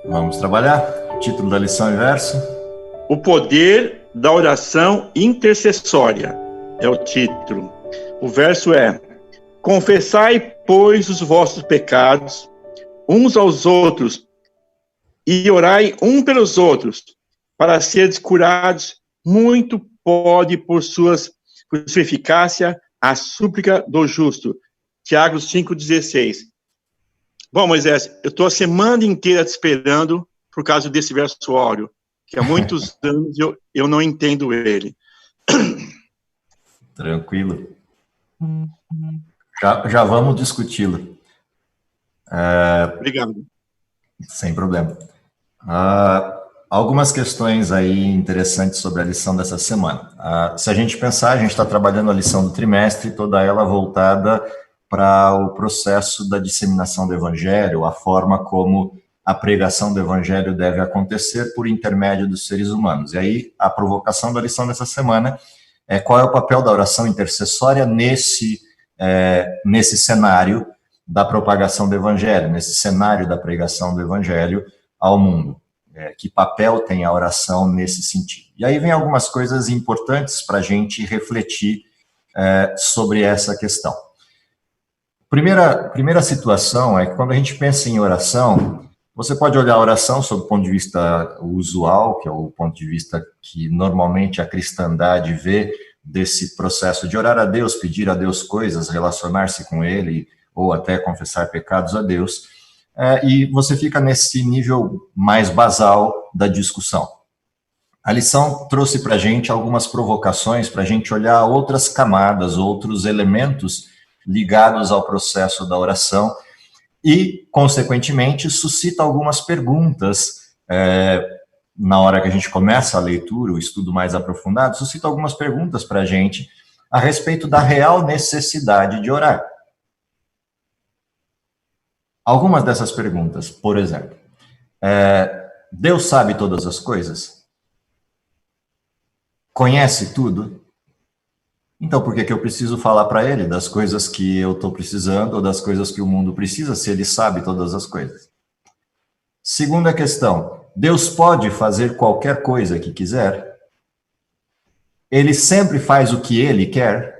Vamos trabalhar. Título da lição e verso. O poder da oração intercessória é o título. O verso é: confessai, pois, os vossos pecados uns aos outros e orai um pelos outros, para seres curados. Muito pode por sua eficácia a súplica do justo. Tiago 5,16. Bom, Moisés, eu estou a semana inteira te esperando por causa desse verso áureo, que há muitos anos eu não entendo ele. Tranquilo. Já vamos discuti-lo. Obrigado. Sem problema. Algumas questões aí interessantes sobre a lição dessa semana. Se a gente pensar, a gente está trabalhando a lição do trimestre, toda ela voltada para o processo da disseminação do evangelho, a forma como a pregação do evangelho deve acontecer por intermédio dos seres humanos. E aí, a provocação da lição dessa semana é qual é o papel da oração intercessória nesse cenário da propagação do evangelho, nesse cenário da pregação do evangelho ao mundo. Que papel tem a oração nesse sentido? E aí vem algumas coisas importantes para a gente refletir sobre essa questão. Primeira situação é que quando a gente pensa em oração, você pode olhar a oração sob o ponto de vista usual, que é o ponto de vista que normalmente a cristandade vê desse processo de orar a Deus, pedir a Deus coisas, relacionar-se com Ele, ou até confessar pecados a Deus, e você fica nesse nível mais basal da discussão. A lição trouxe para a gente algumas provocações para a gente olhar outras camadas, outros elementos ligados ao processo da oração e, consequentemente, suscita algumas perguntas na hora que a gente começa a leitura, o estudo mais aprofundado, suscita algumas perguntas para a gente a respeito da real necessidade de orar. Algumas dessas perguntas, por exemplo, Deus sabe todas as coisas? Conhece tudo? Então, por que eu preciso falar para ele das coisas que eu estou precisando ou das coisas que o mundo precisa, se ele sabe todas as coisas? Segunda questão, Deus pode fazer qualquer coisa que quiser? Ele sempre faz o que ele quer?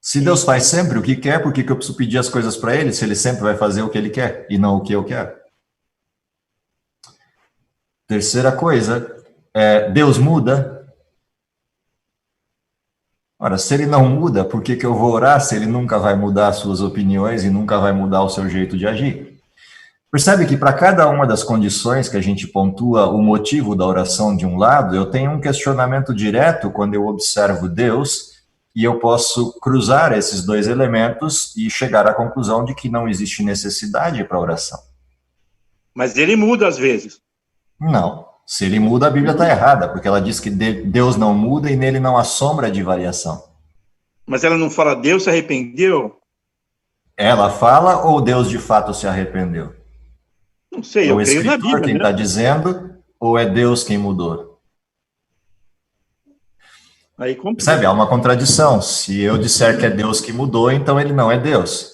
Se Deus faz sempre o que quer, por que eu preciso pedir as coisas para ele, se ele sempre vai fazer o que ele quer e não o que eu quero? Terceira coisa, Deus muda? Ora, se ele não muda, por que eu vou orar se ele nunca vai mudar as suas opiniões e nunca vai mudar o seu jeito de agir? Percebe que para cada uma das condições que a gente pontua o motivo da oração de um lado, eu tenho um questionamento direto quando eu observo Deus e eu posso cruzar esses dois elementos e chegar à conclusão de que não existe necessidade para oração. Mas ele muda às vezes. Não. Se ele muda, a Bíblia está errada, porque ela diz que Deus não muda e nele não há sombra de variação. Mas ela não fala, Deus se arrependeu? Ela fala ou Deus de fato se arrependeu? Não sei, eu creio na Bíblia. Quem está dizendo, ou é Deus quem mudou? Aí percebe? Há uma contradição. Se eu disser que é Deus que mudou, então ele não é Deus.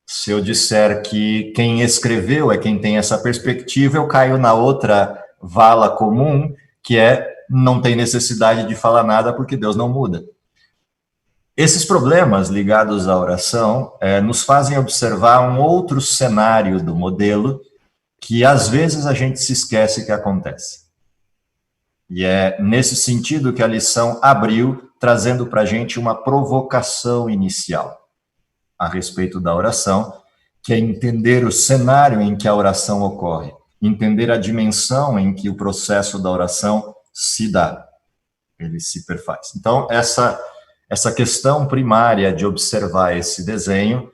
Se eu disser que quem escreveu é quem tem essa perspectiva, eu caio na outra vala comum, que não tem necessidade de falar nada porque Deus não muda. Esses problemas ligados à oração nos fazem observar um outro cenário do modelo que às vezes a gente se esquece que acontece. E é nesse sentido que a lição abriu, trazendo para a gente uma provocação inicial a respeito da oração, que é entender o cenário em que a oração ocorre, entender a dimensão em que o processo da oração se dá, ele se perfaz. Então, essa questão primária de observar esse desenho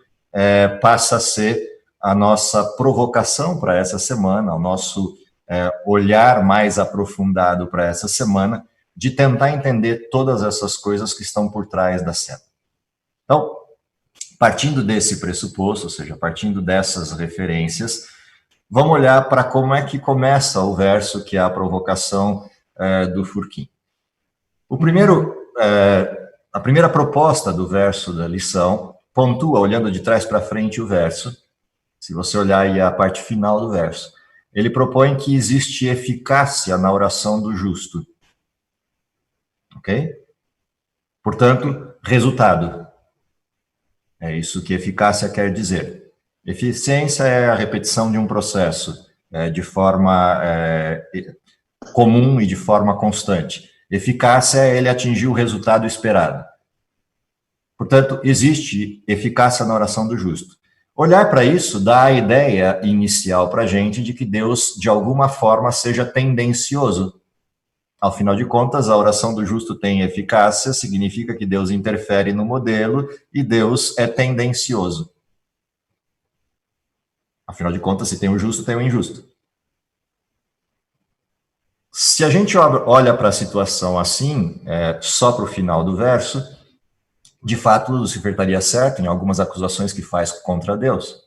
passa a ser a nossa provocação para essa semana, o nosso olhar mais aprofundado para essa semana, de tentar entender todas essas coisas que estão por trás da cena. Então, partindo desse pressuposto, ou seja, partindo dessas referências, vamos olhar para como é que começa o verso, que é a provocação do Furquim. A primeira proposta do verso da lição pontua, olhando de trás para frente o verso, Se você olhar aí a parte final do verso, ele propõe que existe eficácia na oração do justo. Ok? Portanto, resultado. É isso que eficácia quer dizer. Eficiência é a repetição de um processo de forma comum e de forma constante. Eficácia é ele atingir o resultado esperado. Portanto, existe eficácia na oração do justo. Olhar para isso dá a ideia inicial para a gente de que Deus, de alguma forma, seja tendencioso. Ao final de contas, a oração do justo tem eficácia, significa que Deus interfere no modelo e Deus é tendencioso. Afinal de contas, se tem o justo, tem o injusto. Se a gente olha para a situação assim, só para o final do verso, de fato, Lúcifer estaria certo em algumas acusações que faz contra Deus.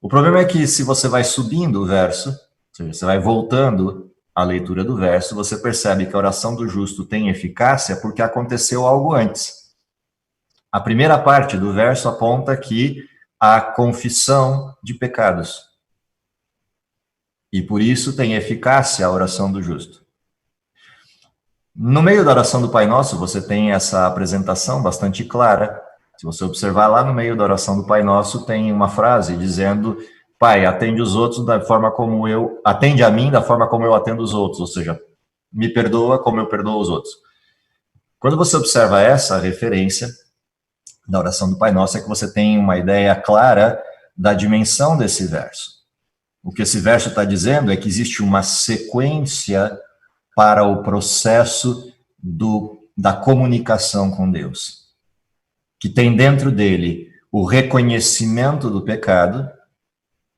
O problema é que se você vai subindo o verso, ou seja, você vai voltando à leitura do verso, você percebe que a oração do justo tem eficácia porque aconteceu algo antes. A primeira parte do verso aponta que há confissão de pecados. E por isso tem eficácia a oração do justo. No meio da oração do Pai Nosso, você tem essa apresentação bastante clara. Se você observar lá no meio da oração do Pai Nosso, tem uma frase dizendo: Pai, atende os outros da forma como atende a mim da forma como eu atendo os outros, ou seja, me perdoa como eu perdoo os outros. Quando você observa essa referência da oração do Pai Nosso, é que você tem uma ideia clara da dimensão desse verso. O que esse verso está dizendo é que existe uma sequência para o processo da comunicação com Deus, que tem dentro dele o reconhecimento do pecado,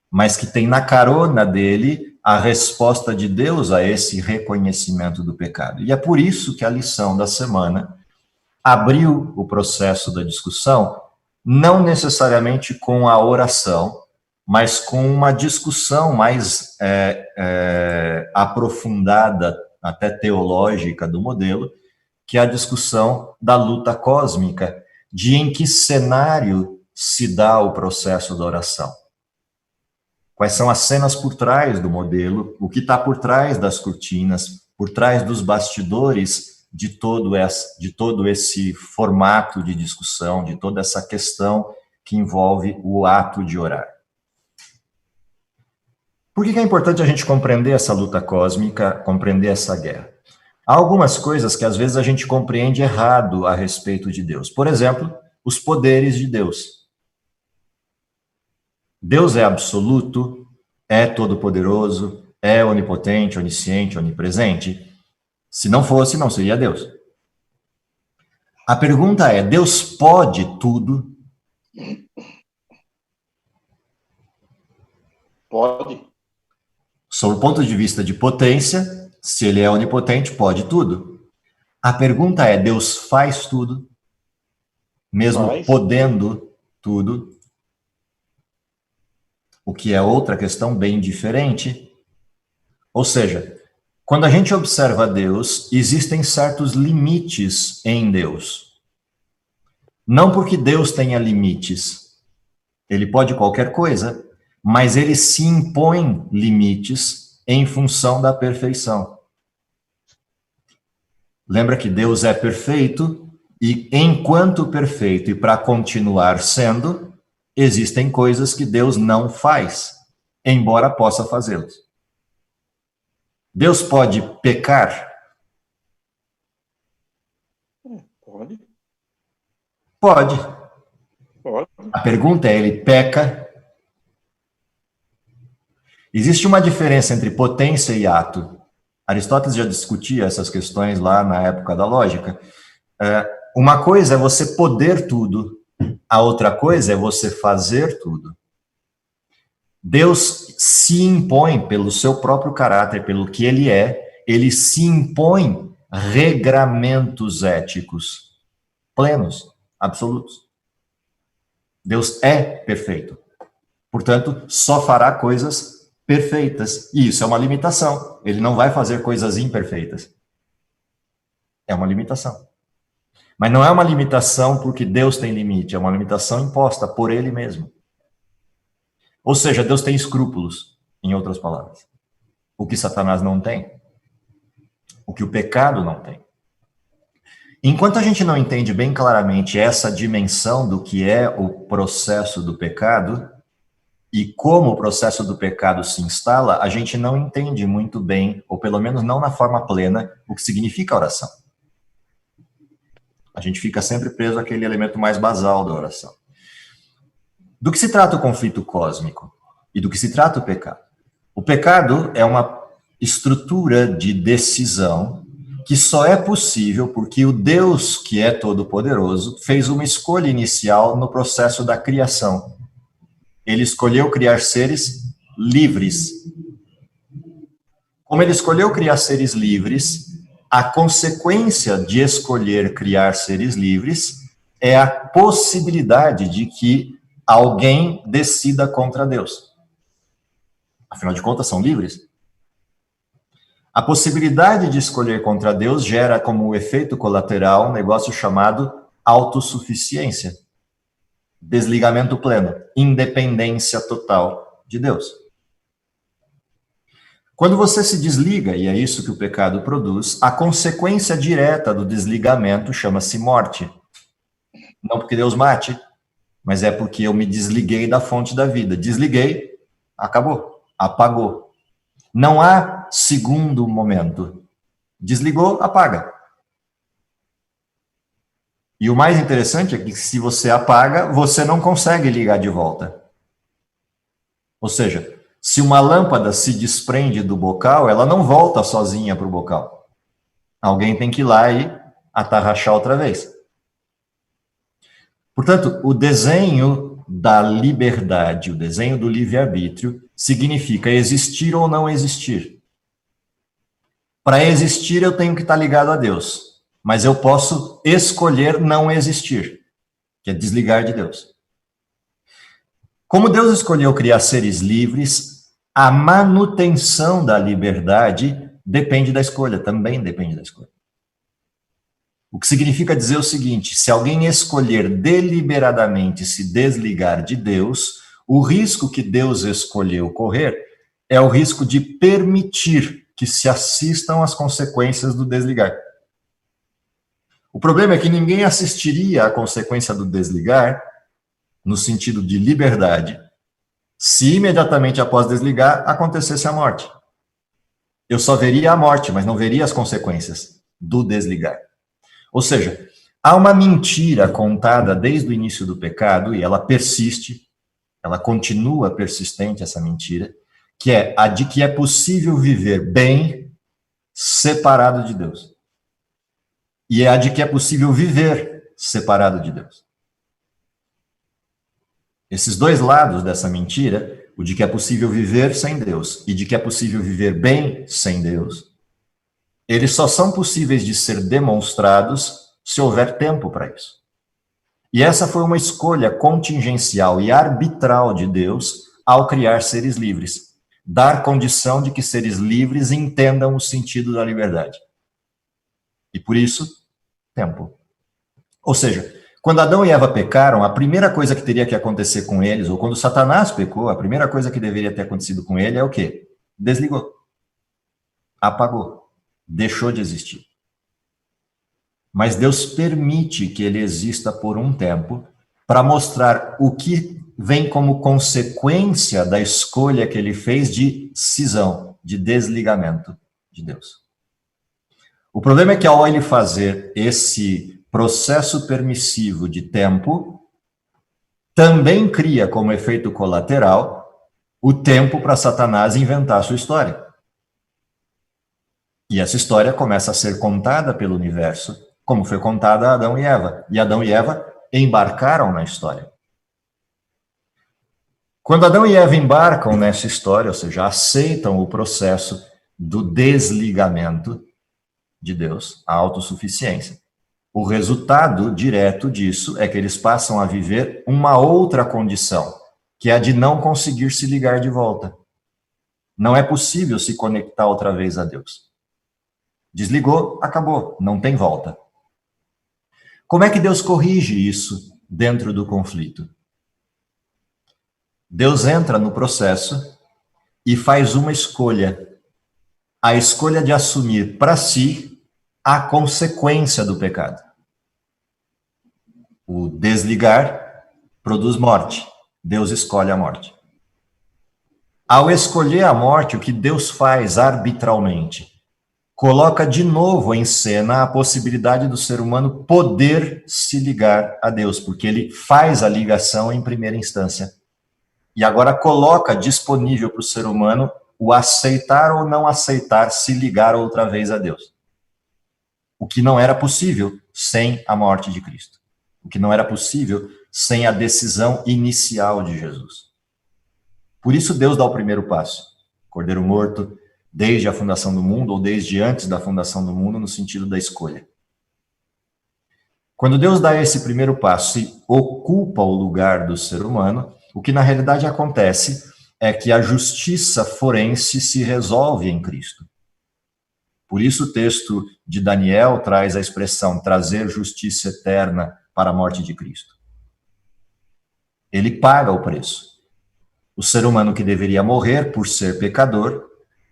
mas que tem na carona dele a resposta de Deus a esse reconhecimento do pecado. E é por isso que a lição da semana abriu o processo da discussão, não necessariamente com a oração, mas com uma discussão mais aprofundada, até teológica do modelo, que é a discussão da luta cósmica, de em que cenário se dá o processo da oração. Quais são as cenas por trás do modelo, o que está por trás das cortinas, por trás dos bastidores de todo esse formato de discussão, de toda essa questão que envolve o ato de orar. Por que é importante a gente compreender essa luta cósmica, compreender essa guerra? Há algumas coisas que às vezes a gente compreende errado a respeito de Deus. Por exemplo, os poderes de Deus. Deus é absoluto, é todo-poderoso, é onipotente, onisciente, onipresente. Se não fosse, não seria Deus. A pergunta é: Deus pode tudo? Pode. Sob o ponto de vista de potência, se ele é onipotente, pode tudo. A pergunta é: Deus faz tudo? Mesmo podendo tudo? O que é outra questão bem diferente. Ou seja, quando a gente observa Deus, existem certos limites em Deus. Não porque Deus tenha limites. Ele pode qualquer coisa, mas ele se impõe limites em função da perfeição. Lembra que Deus é perfeito, e enquanto perfeito e para continuar sendo, existem coisas que Deus não faz, embora possa fazê-las. Deus pode pecar? Pode. Pode. Pode. A pergunta é: ele peca? Existe uma diferença entre potência e ato. Aristóteles já discutia essas questões lá na época da lógica. Uma coisa é você poder tudo, a outra coisa é você fazer tudo. Deus se impõe pelo seu próprio caráter, pelo que ele se impõe regramentos éticos plenos, absolutos. Deus é perfeito. Portanto, só fará coisas perfeitas. E isso é uma limitação. Ele não vai fazer coisas imperfeitas. É uma limitação. Mas não é uma limitação porque Deus tem limite, é uma limitação imposta por ele mesmo. Ou seja, Deus tem escrúpulos, em outras palavras. O que Satanás não tem. O que o pecado não tem. Enquanto a gente não entende bem claramente essa dimensão do que é o processo do pecado e como o processo do pecado se instala, a gente não entende muito bem, ou pelo menos não na forma plena, o que significa a oração. A gente fica sempre preso àquele elemento mais basal da oração. Do que se trata o conflito cósmico e do que se trata o pecado? O pecado é uma estrutura de decisão que só é possível porque o Deus, que é todo-poderoso, fez uma escolha inicial no processo da criação. Ele escolheu criar seres livres. Como ele escolheu criar seres livres, a consequência de escolher criar seres livres é a possibilidade de que alguém decida contra Deus. Afinal de contas, são livres. A possibilidade de escolher contra Deus gera como efeito colateral um negócio chamado autossuficiência, desligamento pleno, independência total de Deus. Quando você se desliga, e é isso que o pecado produz, a consequência direta do desligamento chama-se morte. Não porque Deus mate, mas é porque eu me desliguei da fonte da vida. Desliguei, acabou, apagou. Não há segundo momento. Desligou, apaga. E o mais interessante é que se você apaga, você não consegue ligar de volta. Ou seja, se uma lâmpada se desprende do bocal, ela não volta sozinha para o bocal. Alguém tem que ir lá e atarrachar outra vez. Portanto, o desenho da liberdade, o desenho do livre-arbítrio, significa existir ou não existir. Para existir, eu tenho que estar ligado a Deus, mas eu posso escolher não existir, que é desligar de Deus. Como Deus escolheu criar seres livres, a manutenção da liberdade depende da escolha, também depende da escolha. O que significa dizer o seguinte: se alguém escolher deliberadamente se desligar de Deus, o risco que Deus escolheu correr é o risco de permitir que se assistam às consequências do desligar. O problema é que ninguém assistiria à consequência do desligar, no sentido de liberdade, se imediatamente após desligar acontecesse a morte. Eu só veria a morte, mas não veria as consequências do desligar. Ou seja, há uma mentira contada desde o início do pecado, e ela persiste, ela continua persistente, essa mentira, que é a de que é possível viver bem separado de Deus. E é a de que é possível viver separado de Deus. Esses dois lados dessa mentira, o de que é possível viver sem Deus e de que é possível viver bem sem Deus, eles só são possíveis de ser demonstrados se houver tempo para isso. E essa foi uma escolha contingencial e arbitral de Deus ao criar seres livres. Dar condição de que seres livres entendam o sentido da liberdade. E por isso, tempo. Ou seja, quando Adão e Eva pecaram, a primeira coisa que teria que acontecer com eles, ou quando Satanás pecou, a primeira coisa que deveria ter acontecido com ele é o quê? Desligou. Apagou. Deixou de existir. Mas Deus permite que ele exista por um tempo para mostrar o que vem como consequência da escolha que ele fez de cisão, de desligamento de Deus. O problema é que ao ele fazer esse processo permissivo de tempo, também cria como efeito colateral o tempo para Satanás inventar a sua história. E essa história começa a ser contada pelo universo, como foi contada a Adão e Eva. E Adão e Eva embarcaram na história. Quando Adão e Eva embarcam nessa história, ou seja, aceitam o processo do desligamento de Deus, a autossuficiência, o resultado direto disso é que eles passam a viver uma outra condição, que é a de não conseguir se ligar de volta. Não é possível se conectar outra vez a Deus. Desligou, acabou, não tem volta. Como é que Deus corrige isso dentro do conflito? Deus entra no processo e faz uma escolha. A escolha de assumir para si a consequência do pecado. O desligar produz morte. Deus escolhe a morte. Ao escolher a morte, o que Deus faz arbitralmente? Coloca de novo em cena a possibilidade do ser humano poder se ligar a Deus, porque ele faz a ligação em primeira instância. E agora coloca disponível para o ser humano o aceitar ou não aceitar se ligar outra vez a Deus. O que não era possível sem a morte de Cristo. O que não era possível sem a decisão inicial de Jesus. Por isso Deus dá o primeiro passo. Cordeiro morto, desde a fundação do mundo, ou desde antes da fundação do mundo, no sentido da escolha. Quando Deus dá esse primeiro passo e ocupa o lugar do ser humano, o que na realidade acontece é que a justiça forense se resolve em Cristo. Por isso o texto de Daniel traz a expressão trazer justiça eterna para a morte de Cristo. Ele paga o preço. O ser humano que deveria morrer por ser pecador,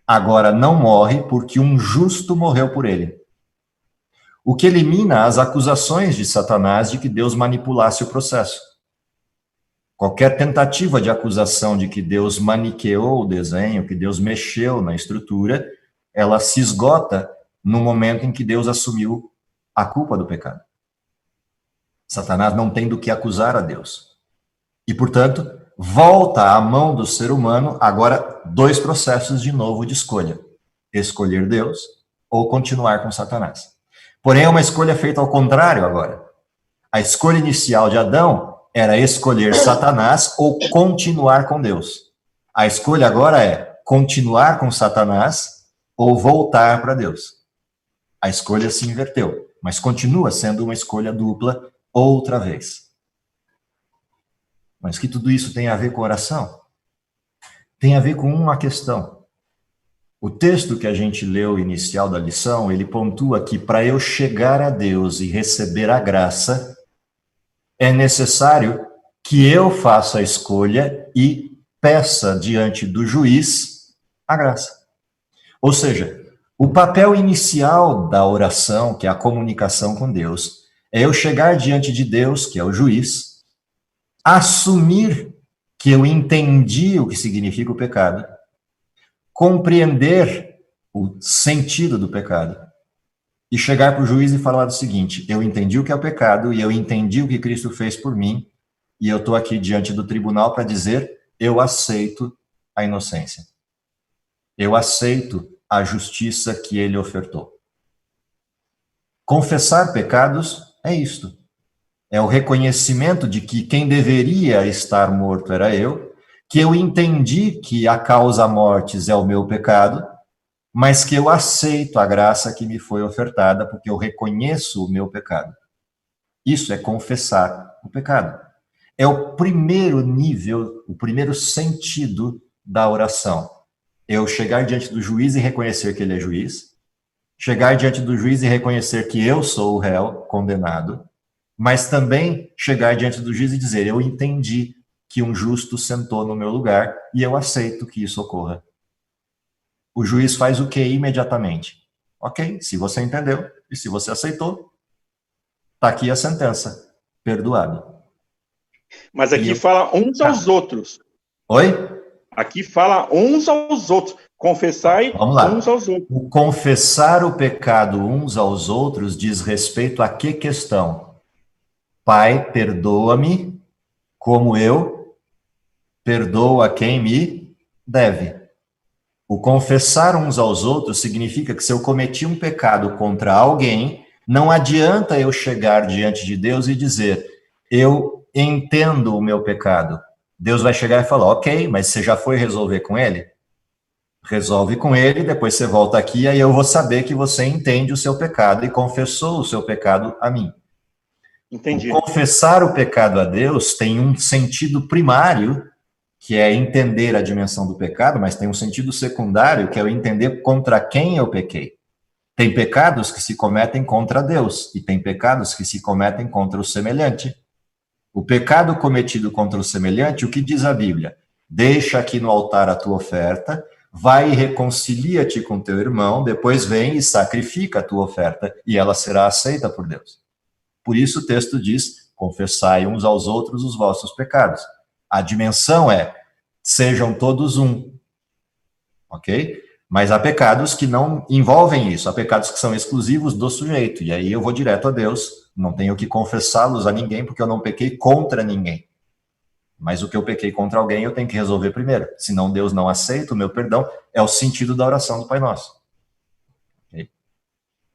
agora não morre porque um justo morreu por ele. O que elimina as acusações de Satanás de que Deus manipulasse o processo. Qualquer tentativa de acusação de que Deus maniqueou o desenho, que Deus mexeu na estrutura, ela se esgota no momento em que Deus assumiu a culpa do pecado. Satanás não tem do que acusar a Deus. E, portanto, volta à mão do ser humano agora 2 processos de novo de escolha. Escolher Deus ou continuar com Satanás. Porém, é uma escolha feita ao contrário agora. A escolha inicial de Adão era escolher Satanás ou continuar com Deus. A escolha agora é continuar com Satanás ou voltar para Deus. A escolha se inverteu, mas continua sendo uma escolha dupla outra vez. Mas que tudo isso tem a ver com oração? Tem a ver com uma questão. O texto que a gente leu inicial da lição, ele pontua que para eu chegar a Deus e receber a graça, é necessário que eu faça a escolha e peça diante do juiz a graça. Ou seja, o papel inicial da oração, que é a comunicação com Deus, é eu chegar diante de Deus, que é o juiz, assumir que eu entendi o que significa o pecado, compreender o sentido do pecado, e chegar para o juiz e falar o seguinte: eu entendi o que é o pecado, e eu entendi o que Cristo fez por mim, e eu estou aqui diante do tribunal para dizer, eu aceito a inocência. Eu aceito a justiça que ele ofertou. Confessar pecados é isto. É o reconhecimento de que quem deveria estar morto era eu, que eu entendi que a causa mortes é o meu pecado, mas que eu aceito a graça que me foi ofertada, porque eu reconheço o meu pecado. Isso é confessar o pecado. É o primeiro nível, o primeiro sentido da oração. Eu chegar diante do juiz e reconhecer que ele é juiz, chegar diante do juiz e reconhecer que eu sou o réu condenado, mas também chegar diante do juiz e dizer, eu entendi que um justo sentou no meu lugar e eu aceito que isso ocorra. O juiz faz o que imediatamente? Ok, se você entendeu e se você aceitou, está aqui a sentença, perdoado. Mas aqui fala uns aos outros. Oi? Aqui fala uns aos outros. Confessai uns aos outros. O confessar o pecado uns aos outros diz respeito a que questão? Pai, perdoa-me como eu perdoo a quem me deve. O confessar uns aos outros significa que se eu cometi um pecado contra alguém, não adianta eu chegar diante de Deus e dizer, eu entendo o meu pecado. Deus vai chegar e falar, ok, mas você já foi resolver com ele? Resolve com ele, depois você volta aqui, aí eu vou saber que você entende o seu pecado e confessou o seu pecado a mim. Entendi. O confessar o pecado a Deus tem um sentido primário, que é entender a dimensão do pecado, mas tem um sentido secundário, que é eu entender contra quem eu pequei. Tem pecados que se cometem contra Deus, e tem pecados que se cometem contra o semelhante. O pecado cometido contra o semelhante, o que diz a Bíblia? deixa aqui no altar a tua oferta, vai e reconcilia-te com teu irmão, depois vem e sacrifica a tua oferta, e ela será aceita por Deus. Por isso o texto diz, confessai uns aos outros os vossos pecados. A dimensão é, sejam todos um, ok? Mas há pecados que não envolvem isso, há pecados que são exclusivos do sujeito, e aí eu vou direto a Deus, não tenho que confessá-los a ninguém, porque eu não pequei contra ninguém. Mas o que eu pequei contra alguém, eu tenho que resolver primeiro, senão Deus não aceita o meu perdão, é o sentido da oração do Pai Nosso. Okay?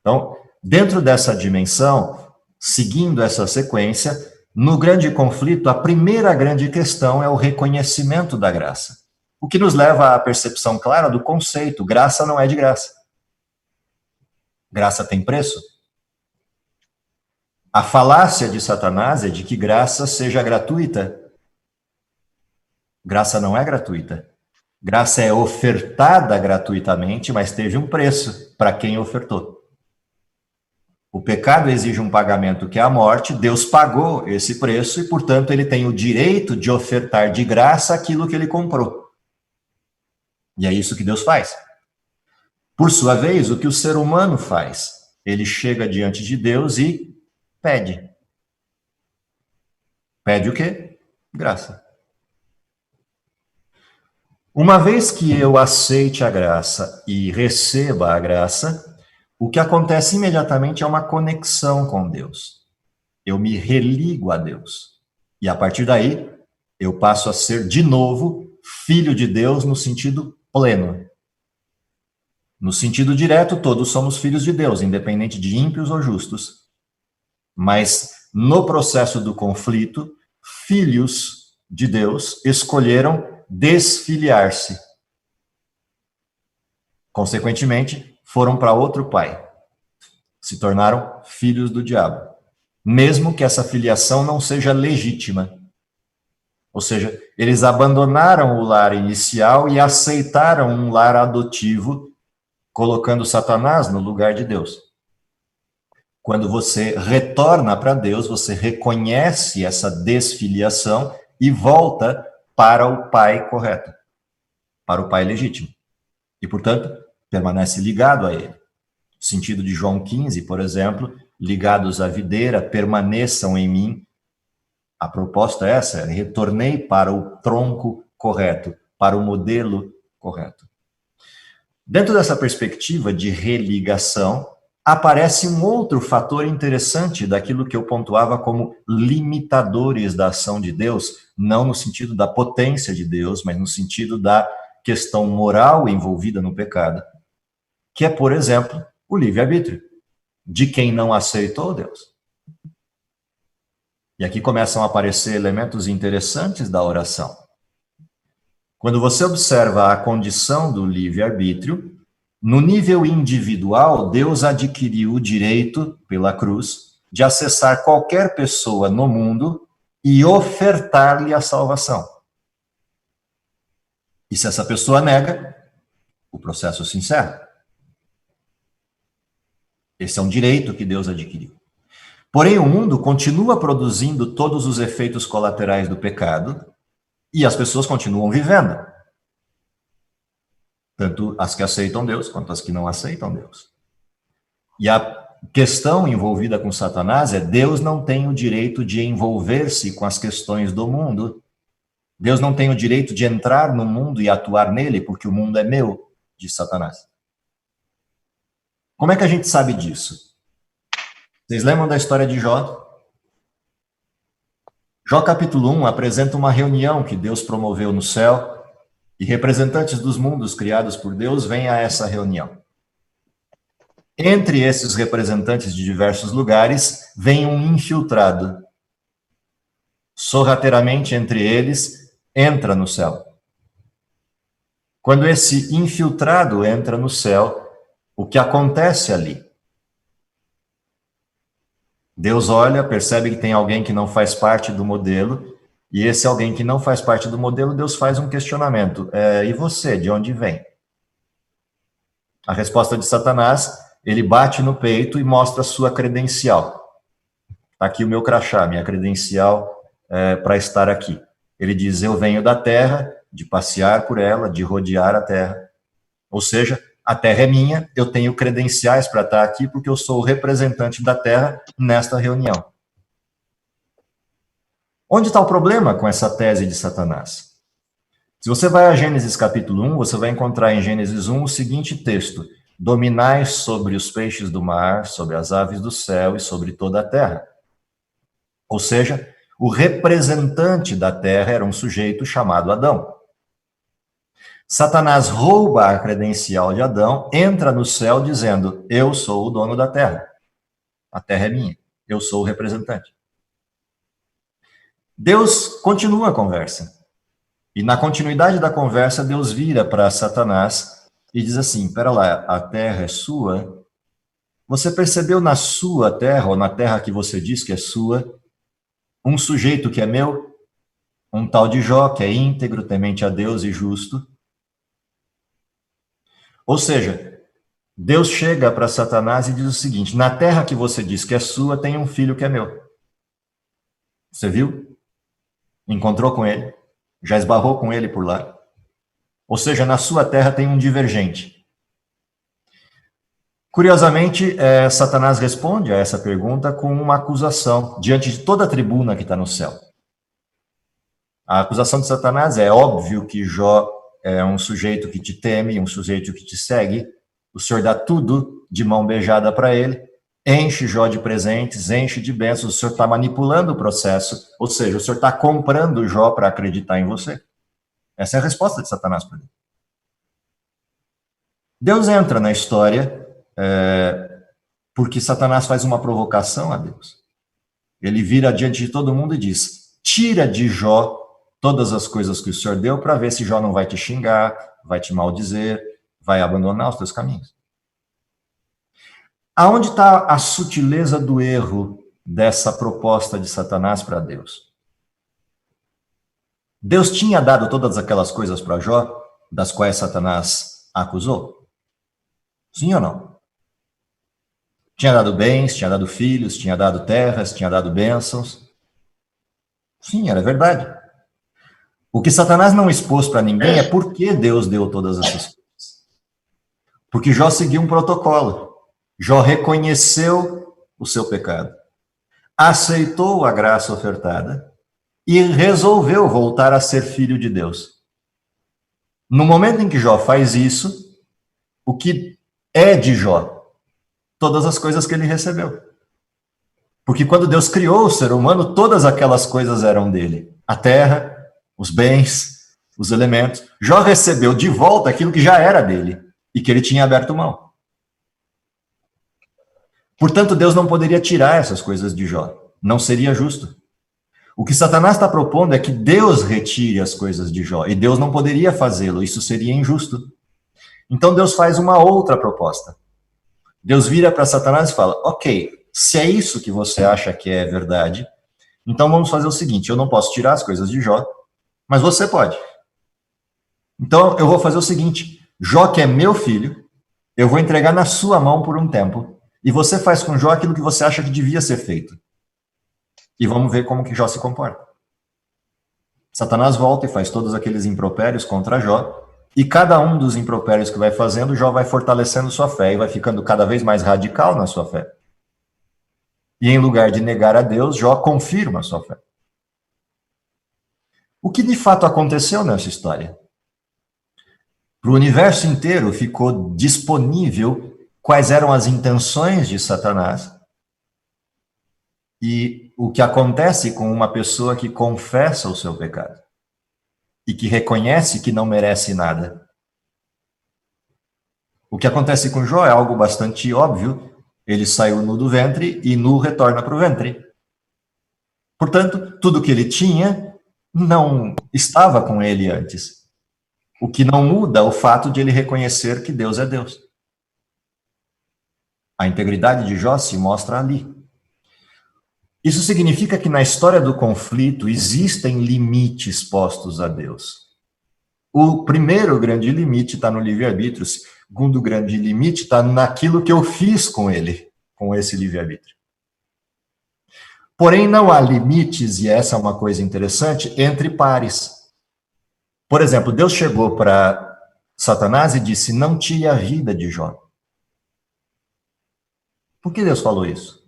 Então, dentro dessa dimensão, seguindo essa sequência, no grande conflito, a primeira grande questão é o reconhecimento da graça. O que nos leva à percepção clara do conceito, graça não é de graça. Graça tem preço? A falácia de Satanás é de que graça seja gratuita. Graça não é gratuita. Graça é ofertada gratuitamente, mas teve um preço para quem ofertou. O pecado exige um pagamento que é a morte, Deus pagou esse preço e, portanto, ele tem o direito de ofertar de graça aquilo que ele comprou. E é isso que Deus faz. Por sua vez, o que o ser humano faz? Ele chega diante de Deus e pede. Pede o quê? Graça. Uma vez que eu aceite a graça e receba a graça, o que acontece imediatamente é uma conexão com Deus. Eu me religo a Deus. E a partir daí, eu passo a ser, de novo, filho de Deus no sentido pleno. No sentido direto, todos somos filhos de Deus, independente de ímpios ou justos. Mas, no processo do conflito, filhos de Deus escolheram desfiliar-se. Consequentemente, foram para outro pai. Se tornaram filhos do diabo. Mesmo que essa filiação não seja legítima. Ou seja, eles abandonaram o lar inicial e aceitaram um lar adotivo, colocando Satanás no lugar de Deus. Quando você retorna para Deus, você reconhece essa desfiliação e volta para o pai correto, para o pai legítimo. E, portanto, permanece ligado a ele. O sentido de João 15, por exemplo, ligados à videira, permaneçam em mim. A proposta é essa, retornei para o tronco correto, para o modelo correto. Dentro dessa perspectiva de religação, aparece um outro fator interessante daquilo que eu pontuava como limitadores da ação de Deus, não no sentido da potência de Deus, mas no sentido da questão moral envolvida no pecado, que é, por exemplo, o livre-arbítrio, de quem não aceitou Deus. E aqui começam a aparecer elementos interessantes da oração. Quando você observa a condição do livre-arbítrio, no nível individual, Deus adquiriu o direito, pela cruz, de acessar qualquer pessoa no mundo e ofertar-lhe a salvação. E se essa pessoa nega, o processo se encerra. Esse é um direito que Deus adquiriu. Porém, o mundo continua produzindo todos os efeitos colaterais do pecado e as pessoas continuam vivendo. Tanto as que aceitam Deus, quanto as que não aceitam Deus. E a questão envolvida com Satanás é: Deus não tem o direito de envolver-se com as questões do mundo. Deus não tem o direito de entrar no mundo e atuar nele, porque o mundo é meu, diz Satanás. Como é que a gente sabe disso? Vocês lembram da história de Jó? Jó capítulo 1 apresenta uma reunião que Deus promoveu no céu, e representantes dos mundos criados por Deus vêm a essa reunião. Entre esses representantes de diversos lugares, vem um infiltrado. Sorrateiramente entre eles, entra no céu. Quando esse infiltrado entra no céu, o que acontece ali? Deus olha, percebe que tem alguém que não faz parte do modelo, e esse alguém que não faz parte do modelo, Deus faz um questionamento. E você, de onde vem? A resposta de Satanás, ele bate no peito e mostra a sua credencial. Está aqui o meu crachá, minha credencial para estar aqui. Ele diz: eu venho da terra de passear por ela, de rodear a terra. Ou seja, a terra é minha, eu tenho credenciais para estar aqui porque eu sou o representante da terra nesta reunião. Onde está o problema com essa tese de Satanás? Se você vai a Gênesis capítulo 1, você vai encontrar em Gênesis 1 o seguinte texto: dominai sobre os peixes do mar, sobre as aves do céu e sobre toda a terra. Ou seja, o representante da terra era um sujeito chamado Adão. Satanás rouba a credencial de Adão, entra no céu dizendo: eu sou o dono da terra. A terra é minha, eu sou o representante. Deus continua a conversa. E na continuidade da conversa, Deus vira para Satanás e diz assim: pera lá, a terra é sua? Você percebeu na sua terra, ou na terra que você diz que é sua, um sujeito que é meu? Um tal de Jó, que é íntegro, temente a Deus e justo? Ou seja, Deus chega para Satanás e diz o seguinte: na terra que você diz que é sua, tem um filho que é meu. Você viu? Encontrou com ele? Já esbarrou com ele por lá? Ou seja, na sua terra tem um divergente. Curiosamente, Satanás responde a essa pergunta com uma acusação diante de toda a tribuna que está no céu. A acusação de Satanás é: óbvio que Jó é um sujeito que te teme, um sujeito que te segue, o Senhor dá tudo de mão beijada para ele, enche Jó de presentes, enche de bênçãos, o Senhor está manipulando o processo, ou seja, o Senhor está comprando Jó para acreditar em você. Essa é a resposta de Satanás para ele. Deus entra na história porque Satanás faz uma provocação a Deus. Ele vira diante de todo mundo e diz: tira de Jó todas as coisas que o Senhor deu para ver se Jó não vai te xingar, vai te maldizer, vai abandonar os teus caminhos. Aonde está a sutileza do erro dessa proposta de Satanás para Deus? Deus tinha dado todas aquelas coisas para Jó, das quais Satanás acusou? Sim ou não? Tinha dado bens, tinha dado filhos, tinha dado terras, tinha dado bênçãos. Sim, era verdade. O que Satanás não expôs para ninguém é por que Deus deu todas essas coisas. Porque Jó seguiu um protocolo. Jó reconheceu o seu pecado, aceitou a graça ofertada e resolveu voltar a ser filho de Deus. No momento em que Jó faz isso, o que é de Jó? Todas as coisas que ele recebeu. Porque quando Deus criou o ser humano, todas aquelas coisas eram dele. A terra, os bens, os elementos. Jó recebeu de volta aquilo que já era dele e que ele tinha aberto mão. Portanto, Deus não poderia tirar essas coisas de Jó. Não seria justo. O que Satanás está propondo é que Deus retire as coisas de Jó. E Deus não poderia fazê-lo. Isso seria injusto. Então Deus faz uma outra proposta. Deus vira para Satanás e fala: ok, se é isso que você acha que é verdade, então vamos fazer o seguinte: eu não posso tirar as coisas de Jó, mas você pode. Então eu vou fazer o seguinte: Jó, que é meu filho, eu vou entregar na sua mão por um tempo, e você faz com Jó aquilo que você acha que devia ser feito. E vamos ver como que Jó se comporta. Satanás volta e faz todos aqueles impropérios contra Jó, e cada um dos impropérios que vai fazendo, Jó vai fortalecendo sua fé e vai ficando cada vez mais radical na sua fé. E em lugar de negar a Deus, Jó confirma a sua fé. O que de fato aconteceu nessa história? Para o universo inteiro ficou disponível quais eram as intenções de Satanás e o que acontece com uma pessoa que confessa o seu pecado e que reconhece que não merece nada. O que acontece com Jó é algo bastante óbvio. Ele saiu nu do ventre e nu retorna para o ventre. Portanto, tudo que ele tinha não estava com ele antes. O que não muda é o fato de ele reconhecer que Deus é Deus. A integridade de Jó se mostra ali. Isso significa que na história do conflito existem limites postos a Deus. O primeiro grande limite está no livre-arbítrio, o segundo grande limite está naquilo que eu fiz com ele, com esse livre-arbítrio. Porém, não há limites, e essa é uma coisa interessante, entre pares. Por exemplo, Deus chegou para Satanás e disse: não tire a vida de Jó. Por que Deus falou isso?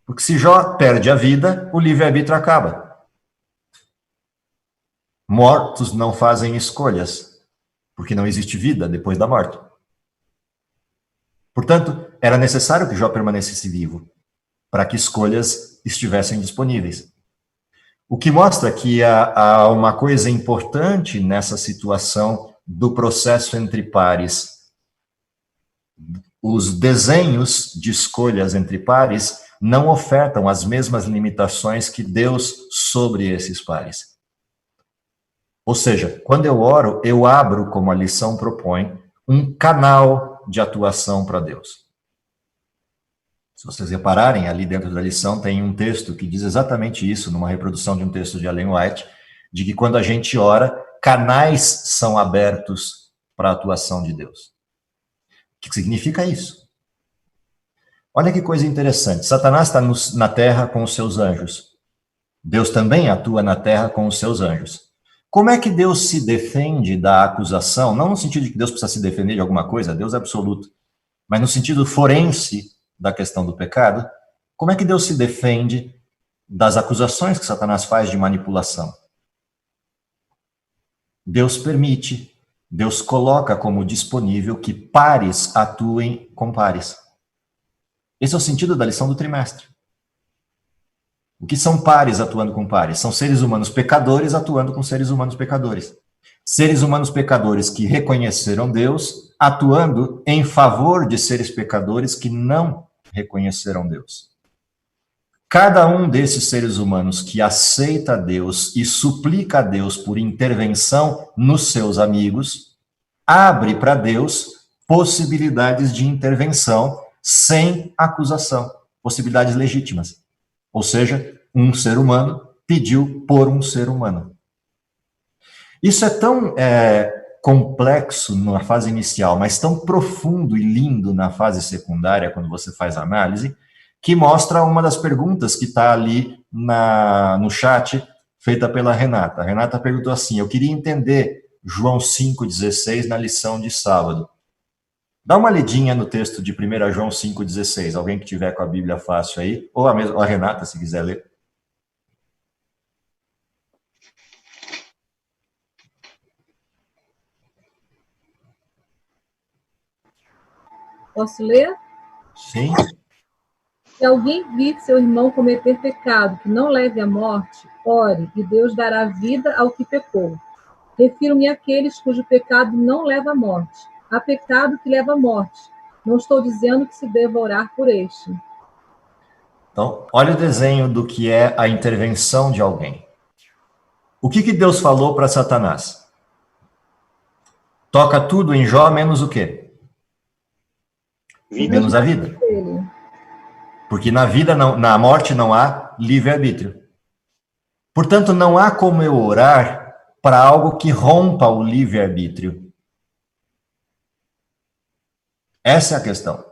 Porque se Jó perde a vida, o livre-arbítrio acaba. Mortos não fazem escolhas, porque não existe vida depois da morte. Portanto, era necessário que Jó permanecesse vivo, para que escolhas estivessem disponíveis. O que mostra que há uma coisa importante nessa situação do processo entre pares. Os desenhos de escolhas entre pares não ofertam as mesmas limitações que Deus sobre esses pares. Ou seja, quando eu oro, eu abro, como a lição propõe, um canal de atuação para Deus. Se vocês repararem, ali dentro da lição tem um texto que diz exatamente isso, numa reprodução de um texto de Ellen White, de que quando a gente ora, canais são abertos para a atuação de Deus. O que significa isso? Olha que coisa interessante. Satanás está na terra com os seus anjos. Deus também atua na terra com os seus anjos. Como é que Deus se defende da acusação? Não no sentido de que Deus precisa se defender de alguma coisa, Deus é absoluto, mas no sentido forense da questão do pecado. Como é que Deus se defende das acusações que Satanás faz de manipulação? Deus permite, Deus coloca como disponível que pares atuem com pares. Esse é o sentido da lição do trimestre. O que são pares atuando com pares? São seres humanos pecadores atuando com seres humanos pecadores. Seres humanos pecadores que reconheceram Deus, atuando em favor de seres pecadores que não reconheceram Deus. Cada um desses seres humanos que aceita Deus e suplica a Deus por intervenção nos seus amigos, abre para Deus possibilidades de intervenção sem acusação, possibilidades legítimas. Ou seja, um ser humano pediu por um ser humano. Isso é tão complexo na fase inicial, mas tão profundo e lindo na fase secundária, quando você faz a análise, que mostra uma das perguntas que está ali no chat, feita pela Renata. A Renata perguntou assim: eu queria entender João 5,16 na lição de sábado. Dá uma lidinha no texto de 1 João 5,16, alguém que tiver com a Bíblia fácil aí, ou a Renata, se quiser ler. Posso ler? Sim. Se alguém vir seu irmão cometer pecado que não leve à morte, ore, e Deus dará vida ao que pecou. Refiro-me àqueles cujo pecado não leva à morte. Há pecado que leva à morte. Não estou dizendo que se deva orar por este. Então, olha o desenho do que é a intervenção de alguém. O que Deus falou para Satanás? Toca tudo em Jó, menos o quê? Vida. Menos a vida. Porque na morte não há livre-arbítrio. Portanto, não há como eu orar para algo que rompa o livre-arbítrio. Essa é a questão.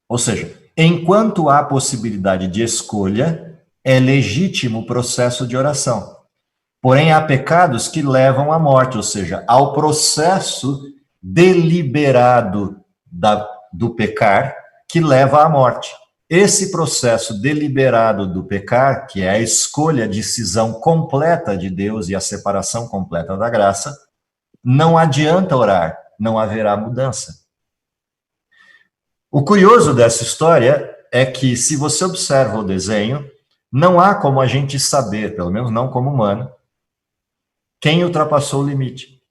Ou seja, enquanto há possibilidade de escolha, é legítimo o processo de oração. Porém, há pecados que levam à morte, ou seja, ao processo deliberado do pecar que leva à morte. Esse processo deliberado do pecar, que é a escolha, a decisão completa de Deus e a separação completa da graça, não adianta orar, não haverá mudança. O curioso dessa história é que, se você observa o desenho, não há como a gente saber, pelo menos não como humano, quem ultrapassou o limite.